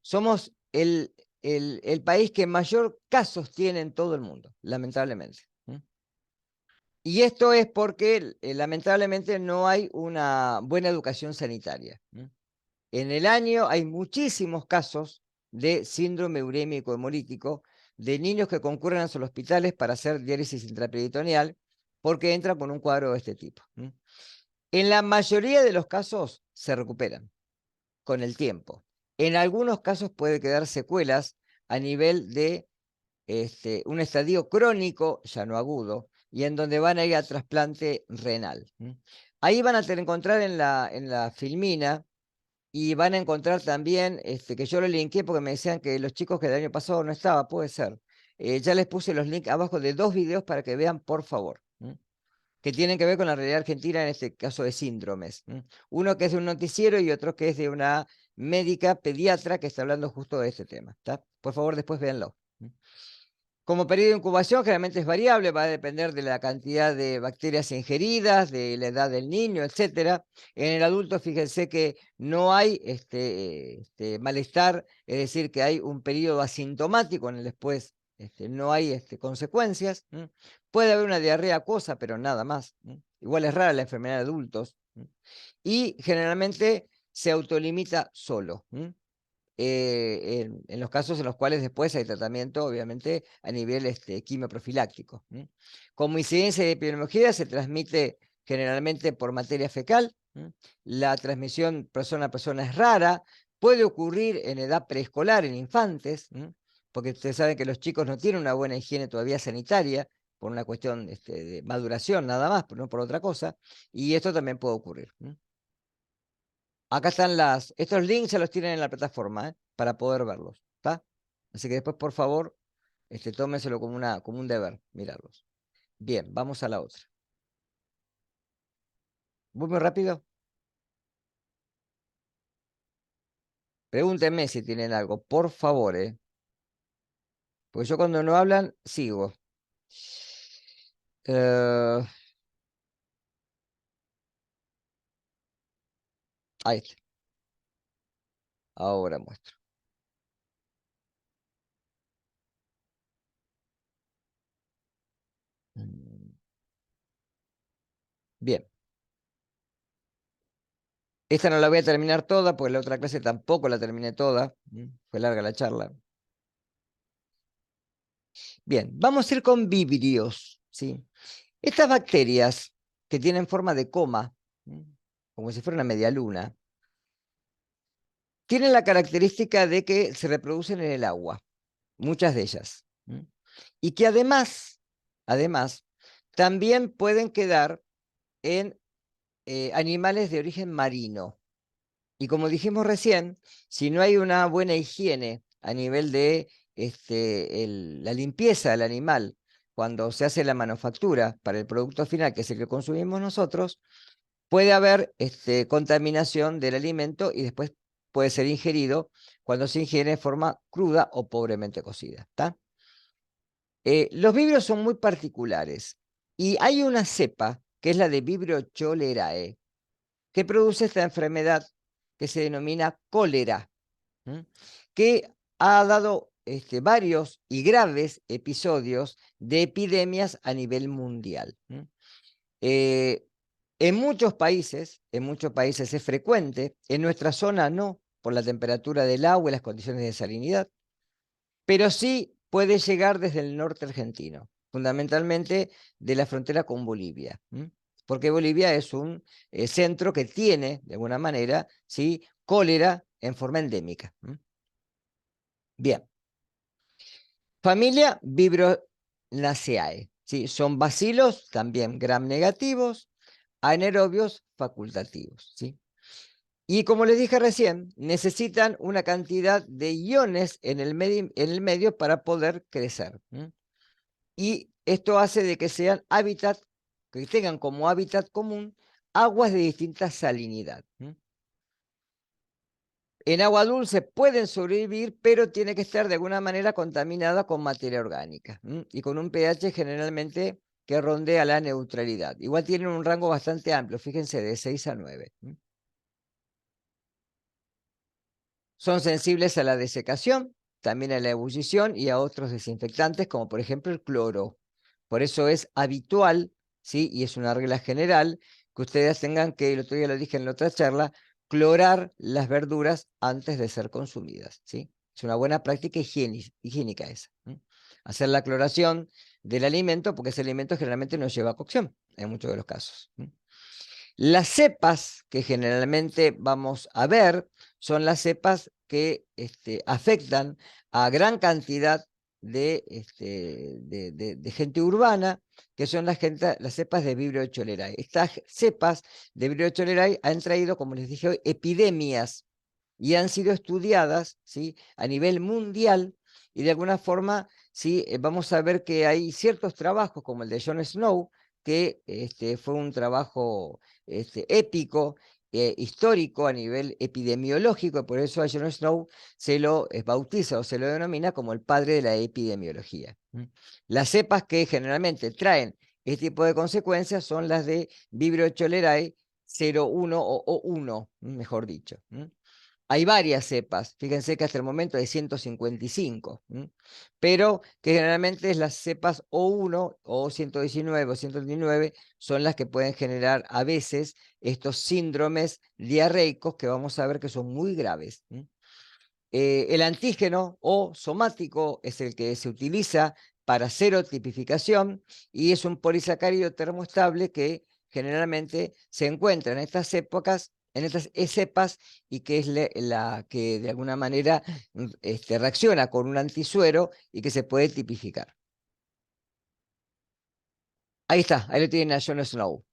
Somos el país que mayor casos tiene en todo el mundo, lamentablemente. Y esto es porque lamentablemente no hay una buena educación sanitaria. En el año hay muchísimos casos de síndrome urémico hemolítico de niños que concurren a los hospitales para hacer diálisis intraperitoneal porque entran con un cuadro de este tipo. En la mayoría de los casos se recuperan con el tiempo. En algunos casos puede quedar secuelas a nivel de un estadio crónico, ya no agudo, y en donde van a ir a trasplante renal. Ahí van a encontrar en la filmina y van a encontrar también, que yo lo linké porque me decían que los chicos que el año pasado no estaba, puede ser. Ya les puse los links abajo de 2 videos para que vean, por favor, que tienen que ver con la realidad argentina en este caso de síndromes. Uno que es de un noticiero y otro que es de una médica pediatra que está hablando justo de este tema. ¿Está? Por favor, después véanlo. Como periodo de incubación generalmente es variable, va a depender de la cantidad de bacterias ingeridas, de la edad del niño, etcétera. En el adulto, fíjense que no hay malestar, es decir, que hay un periodo asintomático en el después, no hay consecuencias. Puede haber una diarrea acuosa, pero nada más. Igual es rara la enfermedad de adultos. Y generalmente se autolimita solo. En los casos en los cuales después hay tratamiento, obviamente, a nivel quimioprofiláctico. Como incidencia de epidemiología se transmite generalmente por materia fecal. La transmisión persona a persona es rara, puede ocurrir en edad preescolar, en infantes, porque ustedes saben que los chicos no tienen una buena higiene todavía sanitaria, por una cuestión de maduración nada más, pero no por otra cosa, y esto también puede ocurrir. Acá están estos links se los tienen en la plataforma, para poder verlos, ¿está? Así que después, por favor, tómenselo como un deber, mirarlos. Bien, vamos a la otra. ¿Voy muy rápido? Pregúntenme si tienen algo, por favor, ¿eh? Porque yo cuando no hablan, sigo. Eh, ahí está. Ahora muestro. Bien. Esta no la voy a terminar toda, porque la otra clase tampoco la terminé toda. Fue larga la charla. Bien, vamos a ir con vibrios, ¿sí? Estas bacterias que tienen forma de coma, como si fuera una media luna, tienen la característica de que se reproducen en el agua, muchas de ellas. Y que además, también pueden quedar en animales de origen marino. Y como dijimos recién, si no hay una buena higiene a nivel de la limpieza del animal, cuando se hace la manufactura para el producto final, que es el que consumimos nosotros, puede haber contaminación del alimento y después puede ser ingerido cuando se ingiere de forma cruda o pobremente cocida. ¿Está? Los vibrios son muy particulares y hay una cepa, que es la de Vibrio cholerae, que produce esta enfermedad que se denomina cólera, que ha dado varios y graves episodios de epidemias a nivel mundial. Eh, en muchos países es frecuente, en nuestra zona no, por la temperatura del agua y las condiciones de salinidad, pero sí puede llegar desde el norte argentino, fundamentalmente de la frontera con Bolivia, porque Bolivia es un centro que tiene, de alguna manera, ¿sí?, cólera en forma endémica. Bien, familia Vibrionaceae, ¿sí? Son bacilos también gram negativos, anaerobios facultativos, ¿sí? Y como les dije recién, necesitan una cantidad de iones en el medio para poder crecer. Y esto hace de que sean hábitat, que tengan como hábitat común aguas de distinta salinidad. En agua dulce pueden sobrevivir, pero tiene que estar de alguna manera contaminada con materia orgánica y con un pH generalmente que ronde a la neutralidad. Igual tienen un rango bastante amplio, fíjense, de 6 a 9. Son sensibles a la desecación, también a la ebullición y a otros desinfectantes, como por ejemplo el cloro. Por eso es habitual, ¿sí?, y es una regla general, que ustedes tengan que, el otro día lo dije en la otra charla, clorar las verduras antes de ser consumidas, ¿sí? Es una buena práctica higiénica esa. Hacer la cloración del alimento, porque ese alimento generalmente no lleva cocción, en muchos de los casos. Las cepas que generalmente vamos a ver son las cepas que afectan a gran cantidad de gente urbana, que son las cepas de Vibrio cholerae. Estas cepas de Vibrio cholerae han traído, como les dije hoy, epidemias y han sido estudiadas, ¿sí?, a nivel mundial, y de alguna forma, ¿sí?, vamos a ver que hay ciertos trabajos, como el de John Snow, que fue un trabajo épico, histórico a nivel epidemiológico, y por eso a John Snow se lo bautiza o se lo denomina como el padre de la epidemiología. Las cepas que generalmente traen este tipo de consecuencias son las de Vibrio cholerae 01 o O1, mejor dicho. Hay varias cepas, fíjense que hasta el momento hay 155, pero que generalmente es las cepas O1 o 119 o 129 son las que pueden generar a veces estos síndromes diarreicos que vamos a ver que son muy graves. El antígeno o somático es el que se utiliza para serotipificación y es un polisacárido termoestable que generalmente se encuentra en estas épocas, en estas cepas, y que es la que de alguna manera reacciona con un antisuero y que se puede tipificar. Ahí está, ahí lo tienen a Jon Snow.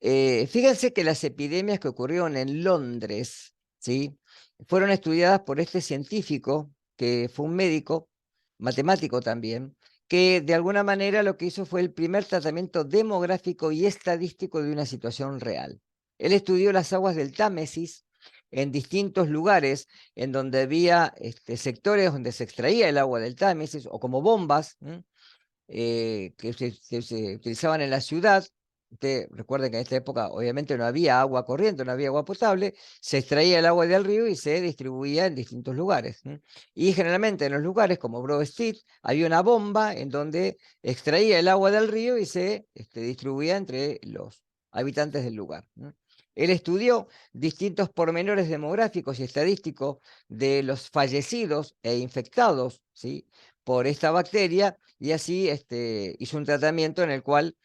Fíjense que las epidemias que ocurrieron en Londres, ¿sí?, fueron estudiadas por este científico, que fue un médico, matemático también, que de alguna manera lo que hizo fue el primer tratamiento demográfico y estadístico de una situación real. Él estudió las aguas del Támesis en distintos lugares en donde había sectores donde se extraía el agua del Támesis, o como bombas, que se utilizaban en la ciudad. Usted recuerden que en esta época obviamente no había agua corriente, no había agua potable, se extraía el agua del río y se distribuía en distintos lugares. Y generalmente en los lugares como Broad Street había una bomba en donde extraía el agua del río y se distribuía entre los habitantes del lugar. Él estudió distintos pormenores demográficos y estadísticos de los fallecidos e infectados, ¿sí?, por esta bacteria, y así hizo un tratamiento en el cual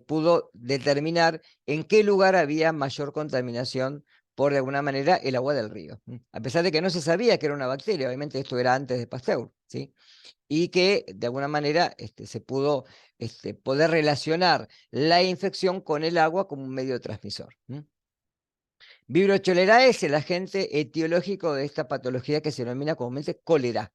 pudo determinar en qué lugar había mayor contaminación por, de alguna manera, el agua del río. A pesar de que no se sabía que era una bacteria, obviamente esto era antes de Pasteur, ¿sí?, y que de alguna manera se pudo poder relacionar la infección con el agua como un medio transmisor. Vibrio cholerae es el agente etiológico de esta patología que se denomina comúnmente cólera.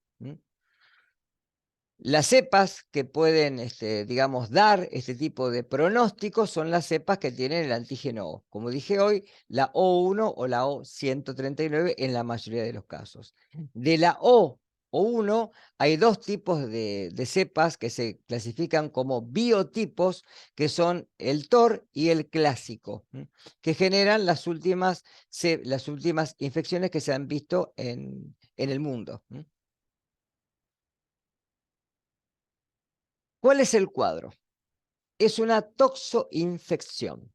Las cepas que pueden, digamos, dar este tipo de pronósticos son las cepas que tienen el antígeno O. Como dije hoy, la O1 o la O139 en la mayoría de los casos. De la O o 1, hay 2 tipos de cepas que se clasifican como biotipos, que son el TOR y el clásico, que generan las últimas infecciones que se han visto en el mundo. ¿Cuál es el cuadro? Es una toxoinfección.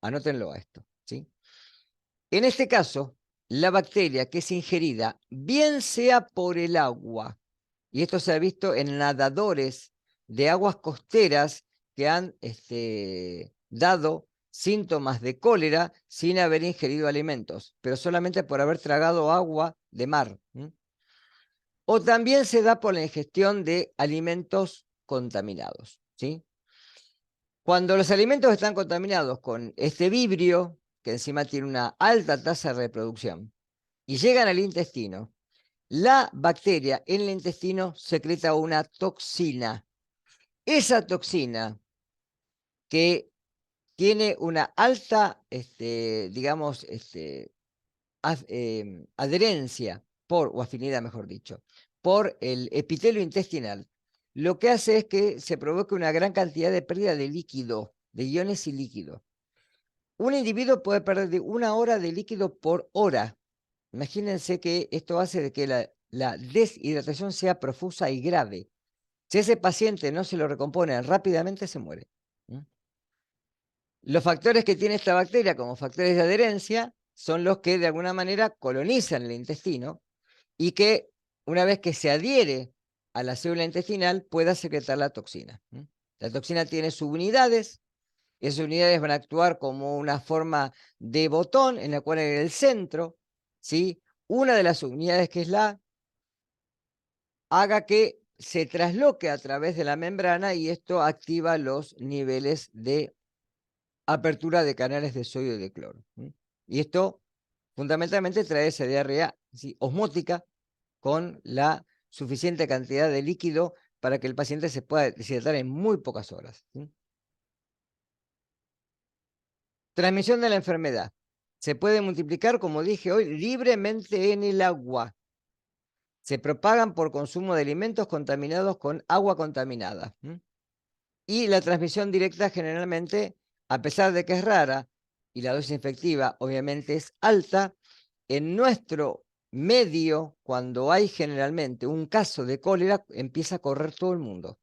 Anótenlo a esto, ¿sí? En este caso, la bacteria que es ingerida, bien sea por el agua, y esto se ha visto en nadadores de aguas costeras que han dado síntomas de cólera sin haber ingerido alimentos, pero solamente por haber tragado agua de mar. O también se da por la ingestión de alimentos contaminados, ¿sí? Cuando los alimentos están contaminados con este vibrio, que encima tiene una alta tasa de reproducción, y llegan al intestino, la bacteria en el intestino secreta una toxina. Esa toxina que tiene una alta, digamos, adherencia o afinidad, mejor dicho, por el epitelio intestinal, lo que hace es que se provoque una gran cantidad de pérdida de líquido, de iones y líquido. Un individuo puede perder de 1 hora de líquido por hora. Imagínense que esto hace de que la deshidratación sea profusa y grave. Si ese paciente no se lo recompone rápidamente, se muere. Los factores que tiene esta bacteria como factores de adherencia son los que de alguna manera colonizan el intestino y que una vez que se adhiere a la célula intestinal pueda secretar la toxina. La toxina tiene subunidades. Esas unidades van a actuar como una forma de botón en la cual en el centro, ¿sí? Una de las unidades, que es la haga que se trasloque a través de la membrana y esto activa los niveles de apertura de canales de sodio y de cloro. Y esto fundamentalmente trae esa diarrea, ¿sí?, osmótica, con la suficiente cantidad de líquido para que el paciente se pueda deshidratar en muy pocas horas. Transmisión de la enfermedad. Se puede multiplicar, como dije hoy, libremente en el agua. Se propagan por consumo de alimentos contaminados con agua contaminada. Y la transmisión directa generalmente, a pesar de que es rara, y la dosis infectiva obviamente es alta, en nuestro medio, cuando hay generalmente un caso de cólera, empieza a correr todo el mundo.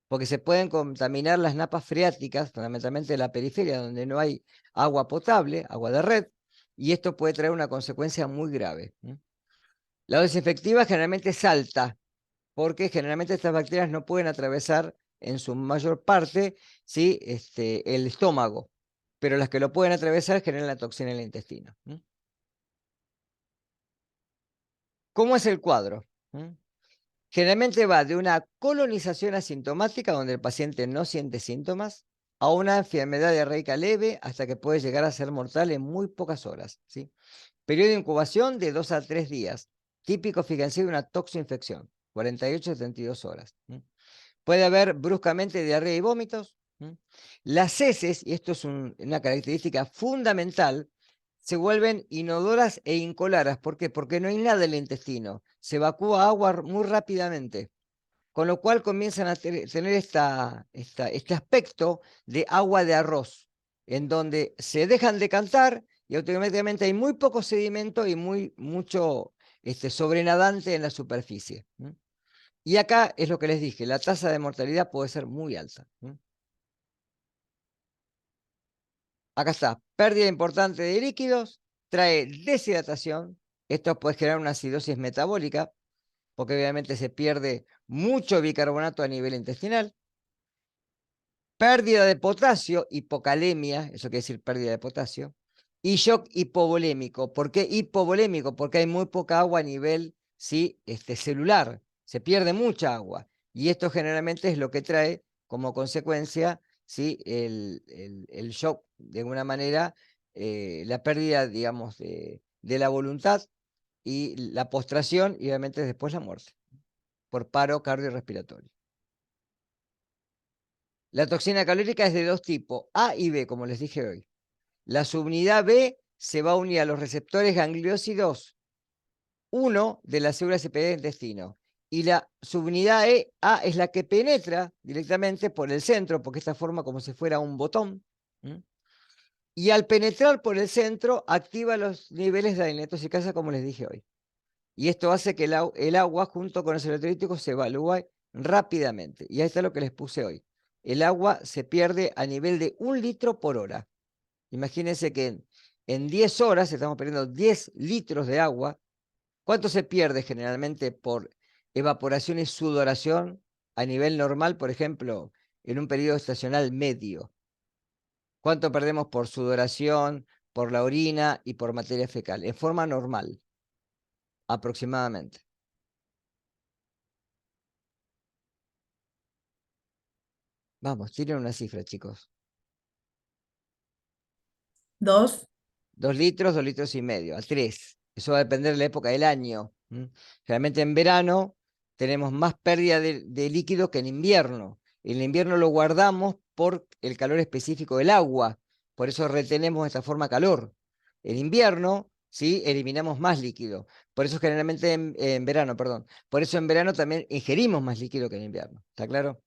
Porque se pueden contaminar las napas freáticas, fundamentalmente la periferia, donde no hay agua potable, agua de red, y esto puede traer una consecuencia muy grave. La dosis infectiva generalmente es alta, porque generalmente estas bacterias no pueden atravesar en su mayor parte, ¿sí?, el estómago, pero las que lo pueden atravesar generan la toxina en el intestino. ¿Cómo es el cuadro? Generalmente va de una colonización asintomática, donde el paciente no siente síntomas, a una enfermedad diarreica leve, hasta que puede llegar a ser mortal en muy pocas horas, ¿sí? Periodo de incubación de 2 a 3 días. Típico, fíjense, de una toxoinfección, 48 a 72 horas. Puede haber bruscamente diarrea y vómitos. Las heces, y esto es una característica fundamental, se vuelven inodoras e incolaras. ¿Por qué? Porque no hay nada en el intestino. Se evacúa agua muy rápidamente, con lo cual comienzan a tener este aspecto de agua de arroz, en donde se dejan de cantar y automáticamente hay muy poco sedimento y mucho sobrenadante en la superficie. Y acá es lo que les dije, la tasa de mortalidad puede ser muy alta. Acá está, pérdida importante de líquidos, trae deshidratación, esto puede generar una acidosis metabólica, porque obviamente se pierde mucho bicarbonato a nivel intestinal. Pérdida de potasio, hipocalemia, eso quiere decir pérdida de potasio. Y shock hipovolémico. ¿Por qué hipovolémico? Porque hay muy poca agua a nivel, ¿sí?, celular. Se pierde mucha agua. Y esto generalmente es lo que trae como consecuencia, ¿sí?, el shock, de alguna manera, la pérdida, digamos, de la voluntad y la postración, y obviamente después la muerte por paro cardiorrespiratorio. La toxina calórica es de 2 tipos, A y B, como les dije hoy. La subunidad B se va a unir a los receptores gangliósidos 1 de la célula CPD del intestino. Y la subunidad A es la que penetra directamente por el centro, porque esta forma como si fuera un botón. Y al penetrar por el centro, activa los niveles de adenilatoxicasa, como les dije hoy. Y esto hace que el agua, junto con los electrolíticos, se evalúe rápidamente. Y ahí está lo que les puse hoy. El agua se pierde a nivel de 1 litro por hora. Imagínense que en 10 horas estamos perdiendo 10 litros de agua. ¿Cuánto se pierde generalmente por evaporación y sudoración a nivel normal, por ejemplo, en un periodo estacional medio? ¿Cuánto perdemos por sudoración, por la orina y por materia fecal? En forma normal, aproximadamente. Vamos, tienen una cifra, chicos. 2. 2 litros, 2 litros y medio, a 3. Eso va a depender de la época del año. Generalmente en verano tenemos más pérdida de líquido que en invierno. En invierno lo guardamos por el calor específico del agua. Por eso retenemos de esta forma calor. En invierno, sí, eliminamos más líquido. Por eso generalmente en verano, perdón. Por eso en verano también ingerimos más líquido que en invierno. ¿Está claro?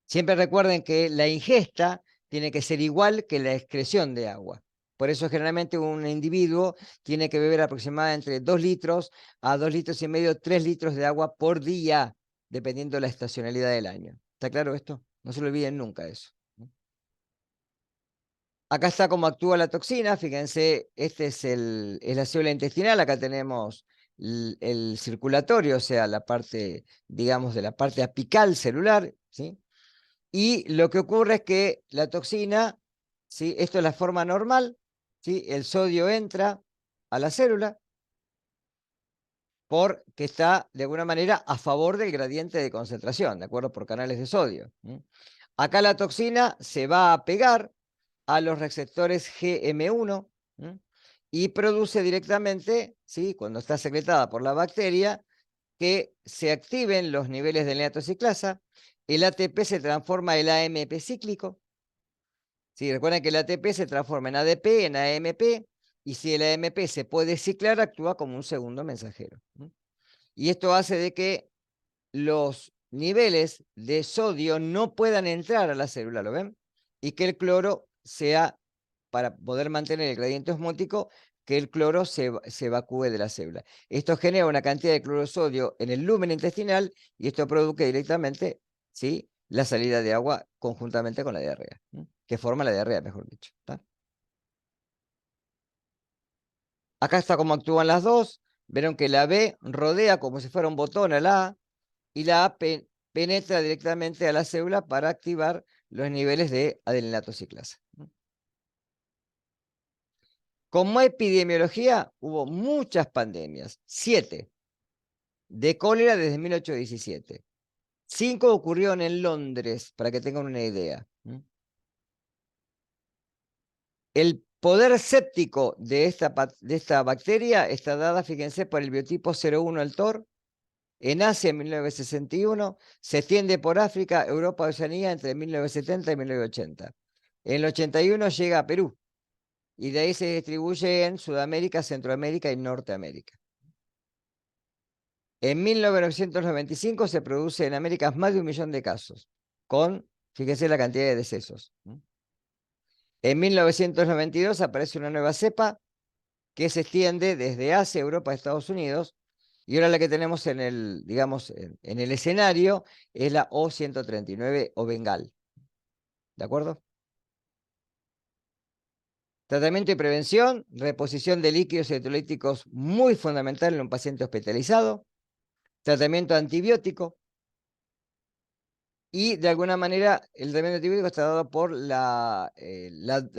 Siempre recuerden que la ingesta tiene que ser igual que la excreción de agua. Por eso generalmente un individuo tiene que beber aproximadamente entre 2 litros a 2 litros y medio, 3 litros de agua por día, dependiendo de la estacionalidad del año. ¿Está claro esto? No se lo olviden nunca eso. Acá está cómo actúa la toxina. Fíjense, este es la célula intestinal. Acá tenemos el circulatorio, o sea, la parte, digamos, de la parte apical celular, ¿sí? Y lo que ocurre es que la toxina, ¿sí? Esto es la forma normal, ¿sí? El sodio entra a la célula porque está, de alguna manera, a favor del gradiente de concentración, ¿de acuerdo? Por canales de sodio. Acá la toxina se va a pegar a los receptores GM1 y produce directamente, ¿sí? Cuando está secretada por la bacteria, que se activen los niveles de lenatociclasa, el ATP se transforma en AMP cíclico. Sí, recuerden que el ATP se transforma en ADP, en AMP, y si el AMP se puede ciclar, actúa como un segundo mensajero. Y esto hace de que los niveles de sodio no puedan entrar a la célula, ¿lo ven? Y que el cloro sea, para poder mantener el gradiente osmótico, que el cloro se evacúe de la célula. Esto genera una cantidad de cloro sodio en el lumen intestinal y esto produce directamente, ¿sí?, la salida de agua conjuntamente con la diarrea, que forma la diarrea, mejor dicho. ¿Está? Acá está cómo actúan las dos. Vieron que la B rodea como si fuera un botón a la A y la A penetra directamente a la célula para activar los niveles de adenylatociclasa. Como epidemiología, hubo muchas pandemias, 7 de cólera desde 1817. 5 ocurrieron en Londres, para que tengan una idea. El poder séptico de esta bacteria está dada, fíjense, por el biotipo 01 del TOR, en Asia en 1961, se extiende por África, Europa, Oceanía entre 1970 y 1980. En el 81 llega a Perú y de ahí se distribuye en Sudamérica, Centroamérica y Norteamérica. En 1995 se produce en América más de 1 millón de casos, con, fíjense la cantidad de decesos. En 1992 aparece una nueva cepa que se extiende desde Asia, Europa, a Estados Unidos, y ahora la que tenemos en el, digamos, en el escenario es la O139 o Bengal. ¿De acuerdo? Tratamiento y prevención, reposición de líquidos electrolíticos muy fundamental en un paciente hospitalizado, tratamiento antibiótico, y de alguna manera el tratamiento antibiótico está dado por la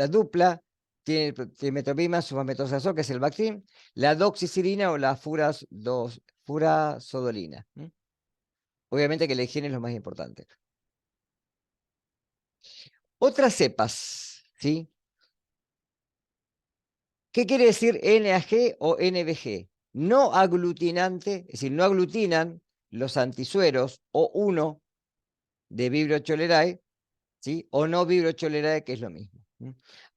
dupla trimetopima, sulfametosazol, que es el Bactrim, la doxicilina o la furazodolina. Obviamente que la higiene es lo más importante. Otras cepas, ¿sí? ¿Qué quiere decir NAG o NBG? No aglutinante, es decir, no aglutinan los antisueros O1 de Vibrio cholerae, ¿sí? O no Vibrio cholerae, que es lo mismo.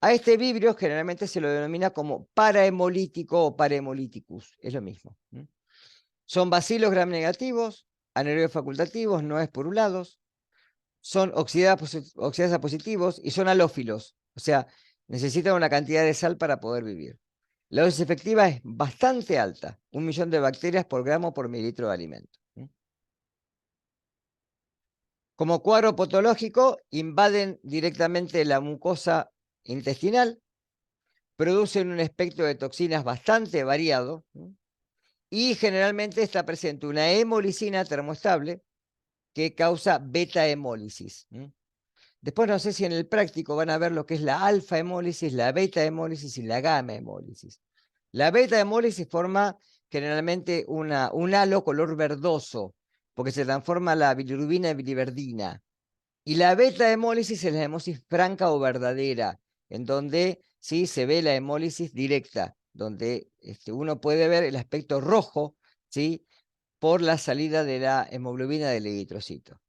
A este vibrio generalmente se lo denomina como parahemolítico o parahemolíticus, es lo mismo. Son bacilos gram negativos, anaerobios facultativos, no esporulados, son oxidasa positivos y son halófilos, o sea, necesitan una cantidad de sal para poder vivir. La dosis efectiva es bastante alta, 1.000.000 de bacterias por gramo por mililitro de alimento. Como cuadro patológico, invaden directamente la mucosa intestinal, producen un espectro de toxinas bastante variado, y generalmente está presente una hemolicina termoestable que causa beta-hemólisis. Después no sé si en el práctico van a ver lo que es la alfa-hemólisis, la beta-hemólisis y la gamma-hemólisis. La beta-hemólisis forma generalmente un halo color verdoso, porque se transforma la bilirrubina en biliverdina. Y la beta-hemólisis es la hemólisis franca o verdadera, en donde sí se ve la hemólisis directa, donde uno puede ver el aspecto rojo, ¿sí?, por la salida de la hemoglobina del eritrocito.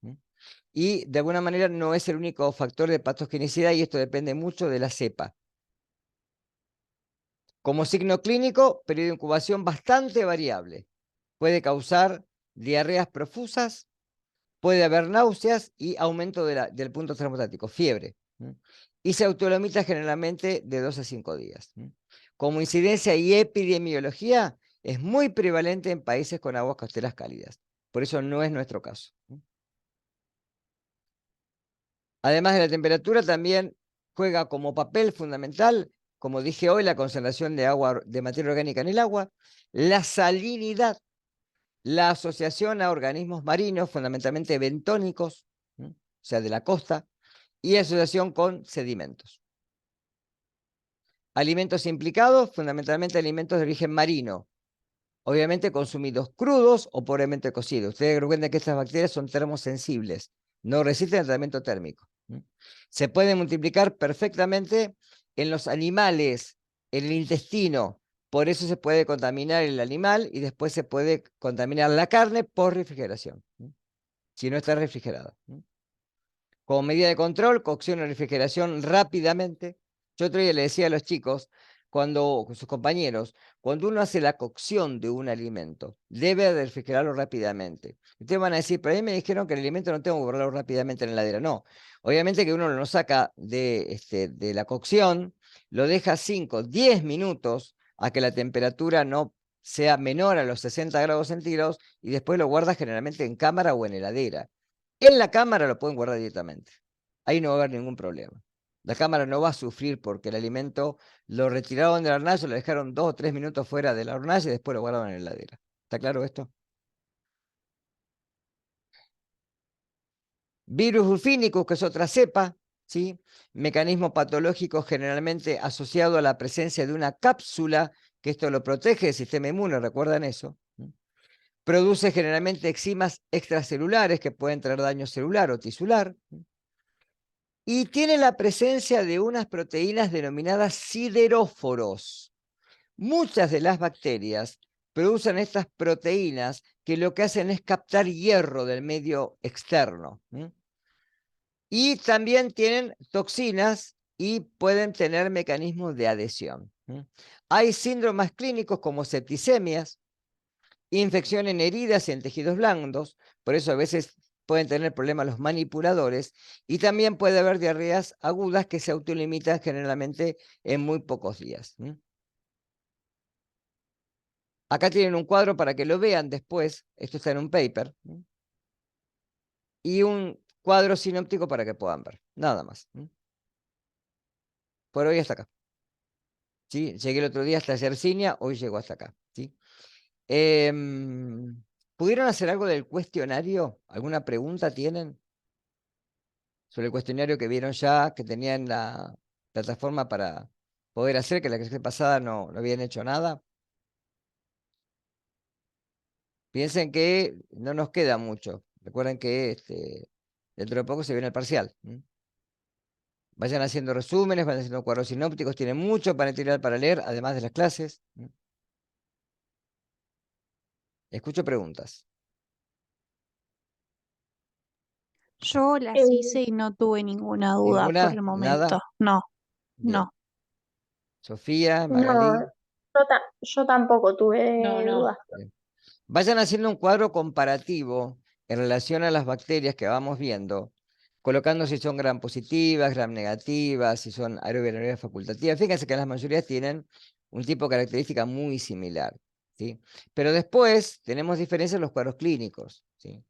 Y de alguna manera no es el único factor de patogenicidad y esto depende mucho de la cepa. Como signo clínico, periodo de incubación bastante variable. Puede causar diarreas profusas, puede haber náuseas y aumento del punto termostático, fiebre. Y se autolimita generalmente de 2 a 5 días. Como incidencia y epidemiología, es muy prevalente en países con aguas costeras cálidas. Por eso no es nuestro caso. Además de la temperatura, también juega como papel fundamental, como dije hoy, la concentración de agua, de materia orgánica en el agua, la salinidad, la asociación a organismos marinos, fundamentalmente bentónicos, o sea, de la costa, y asociación con sedimentos. Alimentos implicados, fundamentalmente alimentos de origen marino, obviamente consumidos crudos o pobremente cocidos. Ustedes recuerden que estas bacterias son termosensibles, no resisten el tratamiento térmico. Se pueden multiplicar perfectamente en los animales, en el intestino. Por eso se puede contaminar el animal y después se puede contaminar la carne por refrigeración, si no está refrigerada. Como medida de control, cocción o refrigeración rápidamente. Yo otro día le decía a los chicos, con sus compañeros, cuando uno hace la cocción de un alimento, debe de refrigerarlo rápidamente. Ustedes van a decir, pero a mí me dijeron que el alimento no tengo que guardarlo rápidamente en la heladera. No, obviamente que uno lo saca de la cocción, lo deja 5, 10 minutos a que la temperatura no sea menor a los 60 grados centígrados y después lo guarda generalmente en cámara o en heladera. En la cámara lo pueden guardar directamente. Ahí no va a haber ningún problema. La cámara no va a sufrir porque el alimento lo retiraron de la hornalla, lo dejaron 2 o 3 minutos fuera de la hornalla y después lo guardaron en la heladera. ¿Está claro esto? Virus Rufinicus, que es otra cepa, ¿sí? Mecanismo patológico generalmente asociado a la presencia de una cápsula, que esto lo protege del sistema inmune, ¿recuerdan eso? Produce generalmente enzimas extracelulares que pueden traer daño celular o tisular. Y tiene la presencia de unas proteínas denominadas sideróforos. Muchas de las bacterias producen estas proteínas que lo que hacen es captar hierro del medio externo. Y también tienen toxinas y pueden tener mecanismos de adhesión. Hay síndromes clínicos como septicemias, infección en heridas y en tejidos blandos, por eso a veces pueden tener problemas los manipuladores, y también puede haber diarreas agudas que se autolimitan generalmente en muy pocos días. Acá tienen un cuadro para que lo vean después, esto está en un paper, y un cuadro sinóptico para que puedan ver, nada más. Por hoy hasta acá. ¿Sí? Llegué el otro día hasta Yersinia, hoy llego hasta acá. ¿Sí? ¿Pudieron hacer algo del cuestionario? ¿Alguna pregunta tienen sobre el cuestionario que vieron ya, que tenían la plataforma para poder hacer, que la clase pasada no habían hecho nada? Piensen que no nos queda mucho. Recuerden que dentro de poco se viene el parcial. Vayan haciendo resúmenes, vayan haciendo cuadros sinópticos, tienen mucho material para leer, además de las clases. Escucho preguntas. Yo las Eh, hice y no tuve ninguna duda por ¿Ninguna? el ¿Nada? momento. No, Bien. no. Sofía, no, Magalí. yo tampoco tuve No, no. dudas. Bien. Vayan haciendo un cuadro comparativo en relación a las bacterias que vamos viendo, colocando si son gram positivas, gram negativas, si son aerobiologías facultativas. Fíjense que las mayorías tienen un tipo de característica muy similar, ¿sí? Pero después tenemos diferencias en los cuadros clínicos, ¿sí?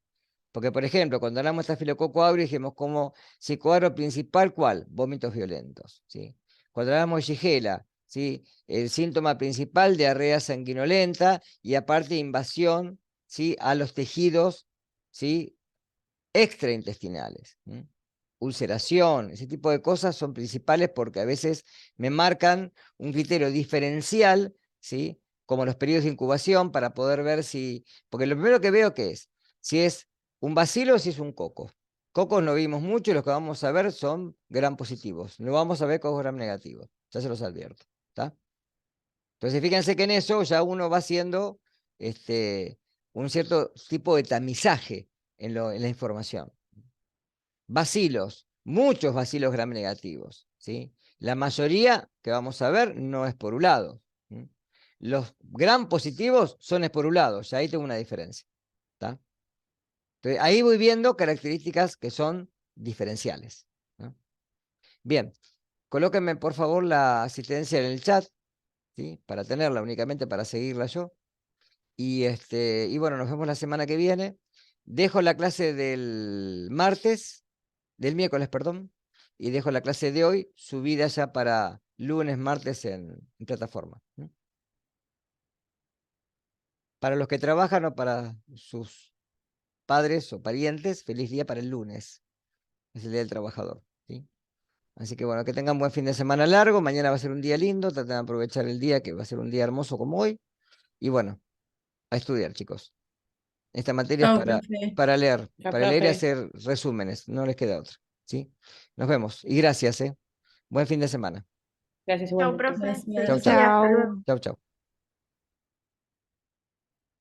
Porque, por ejemplo, cuando hablamos de estafilococo aureus, dijimos como si cuadro principal, ¿cuál? Vómitos violentos, ¿sí? Cuando hablamos de Shigella, ¿sí? El síntoma principal, diarrea sanguinolenta y aparte invasión, ¿sí? A los tejidos, ¿sí? Extraintestinales. Ulceración, ese tipo de cosas son principales porque a veces me marcan un criterio diferencial, ¿sí? Como los periodos de incubación para poder ver si, porque lo primero que veo que es, si es un bacilo o si es un coco. Cocos no vimos mucho y los que vamos a ver son gram positivos. No vamos a ver cocos gram negativos. Ya se los advierto. ¿Está? Entonces fíjense que en eso ya uno va haciendo un cierto tipo de tamizaje en la información. Bacilos, muchos bacilos gram negativos, ¿sí? La mayoría que vamos a ver no esporulados. Los gram positivos son esporulados, ya ahí tengo una diferencia. ¿Tá? Entonces, ahí voy viendo características que son diferenciales, ¿no? Bien, colóquenme por favor la asistencia en el chat, ¿sí? Para tenerla únicamente para seguirla yo. Y bueno, nos vemos la semana que viene. Dejo la clase del miércoles, perdón, y dejo la clase de hoy subida ya para lunes, martes en plataforma. Para los que trabajan o para sus padres o parientes, feliz día para el lunes. Es el Día del Trabajador, ¿sí? Así que bueno, que tengan buen fin de semana largo. Mañana va a ser un día lindo. Traten de aprovechar el día, que va a ser un día hermoso como hoy. Y bueno, a estudiar, chicos. Esta materia es Chao, profe. para leer, Chao, para leer y profe. hacer resúmenes. No les queda otra, ¿sí? Nos vemos. Y gracias, ¿eh? Buen fin de semana. Gracias, Chau, igualmente. profe. Gracias. Feliz Chau, chau. día, hasta luego. Chao. Chau, chau.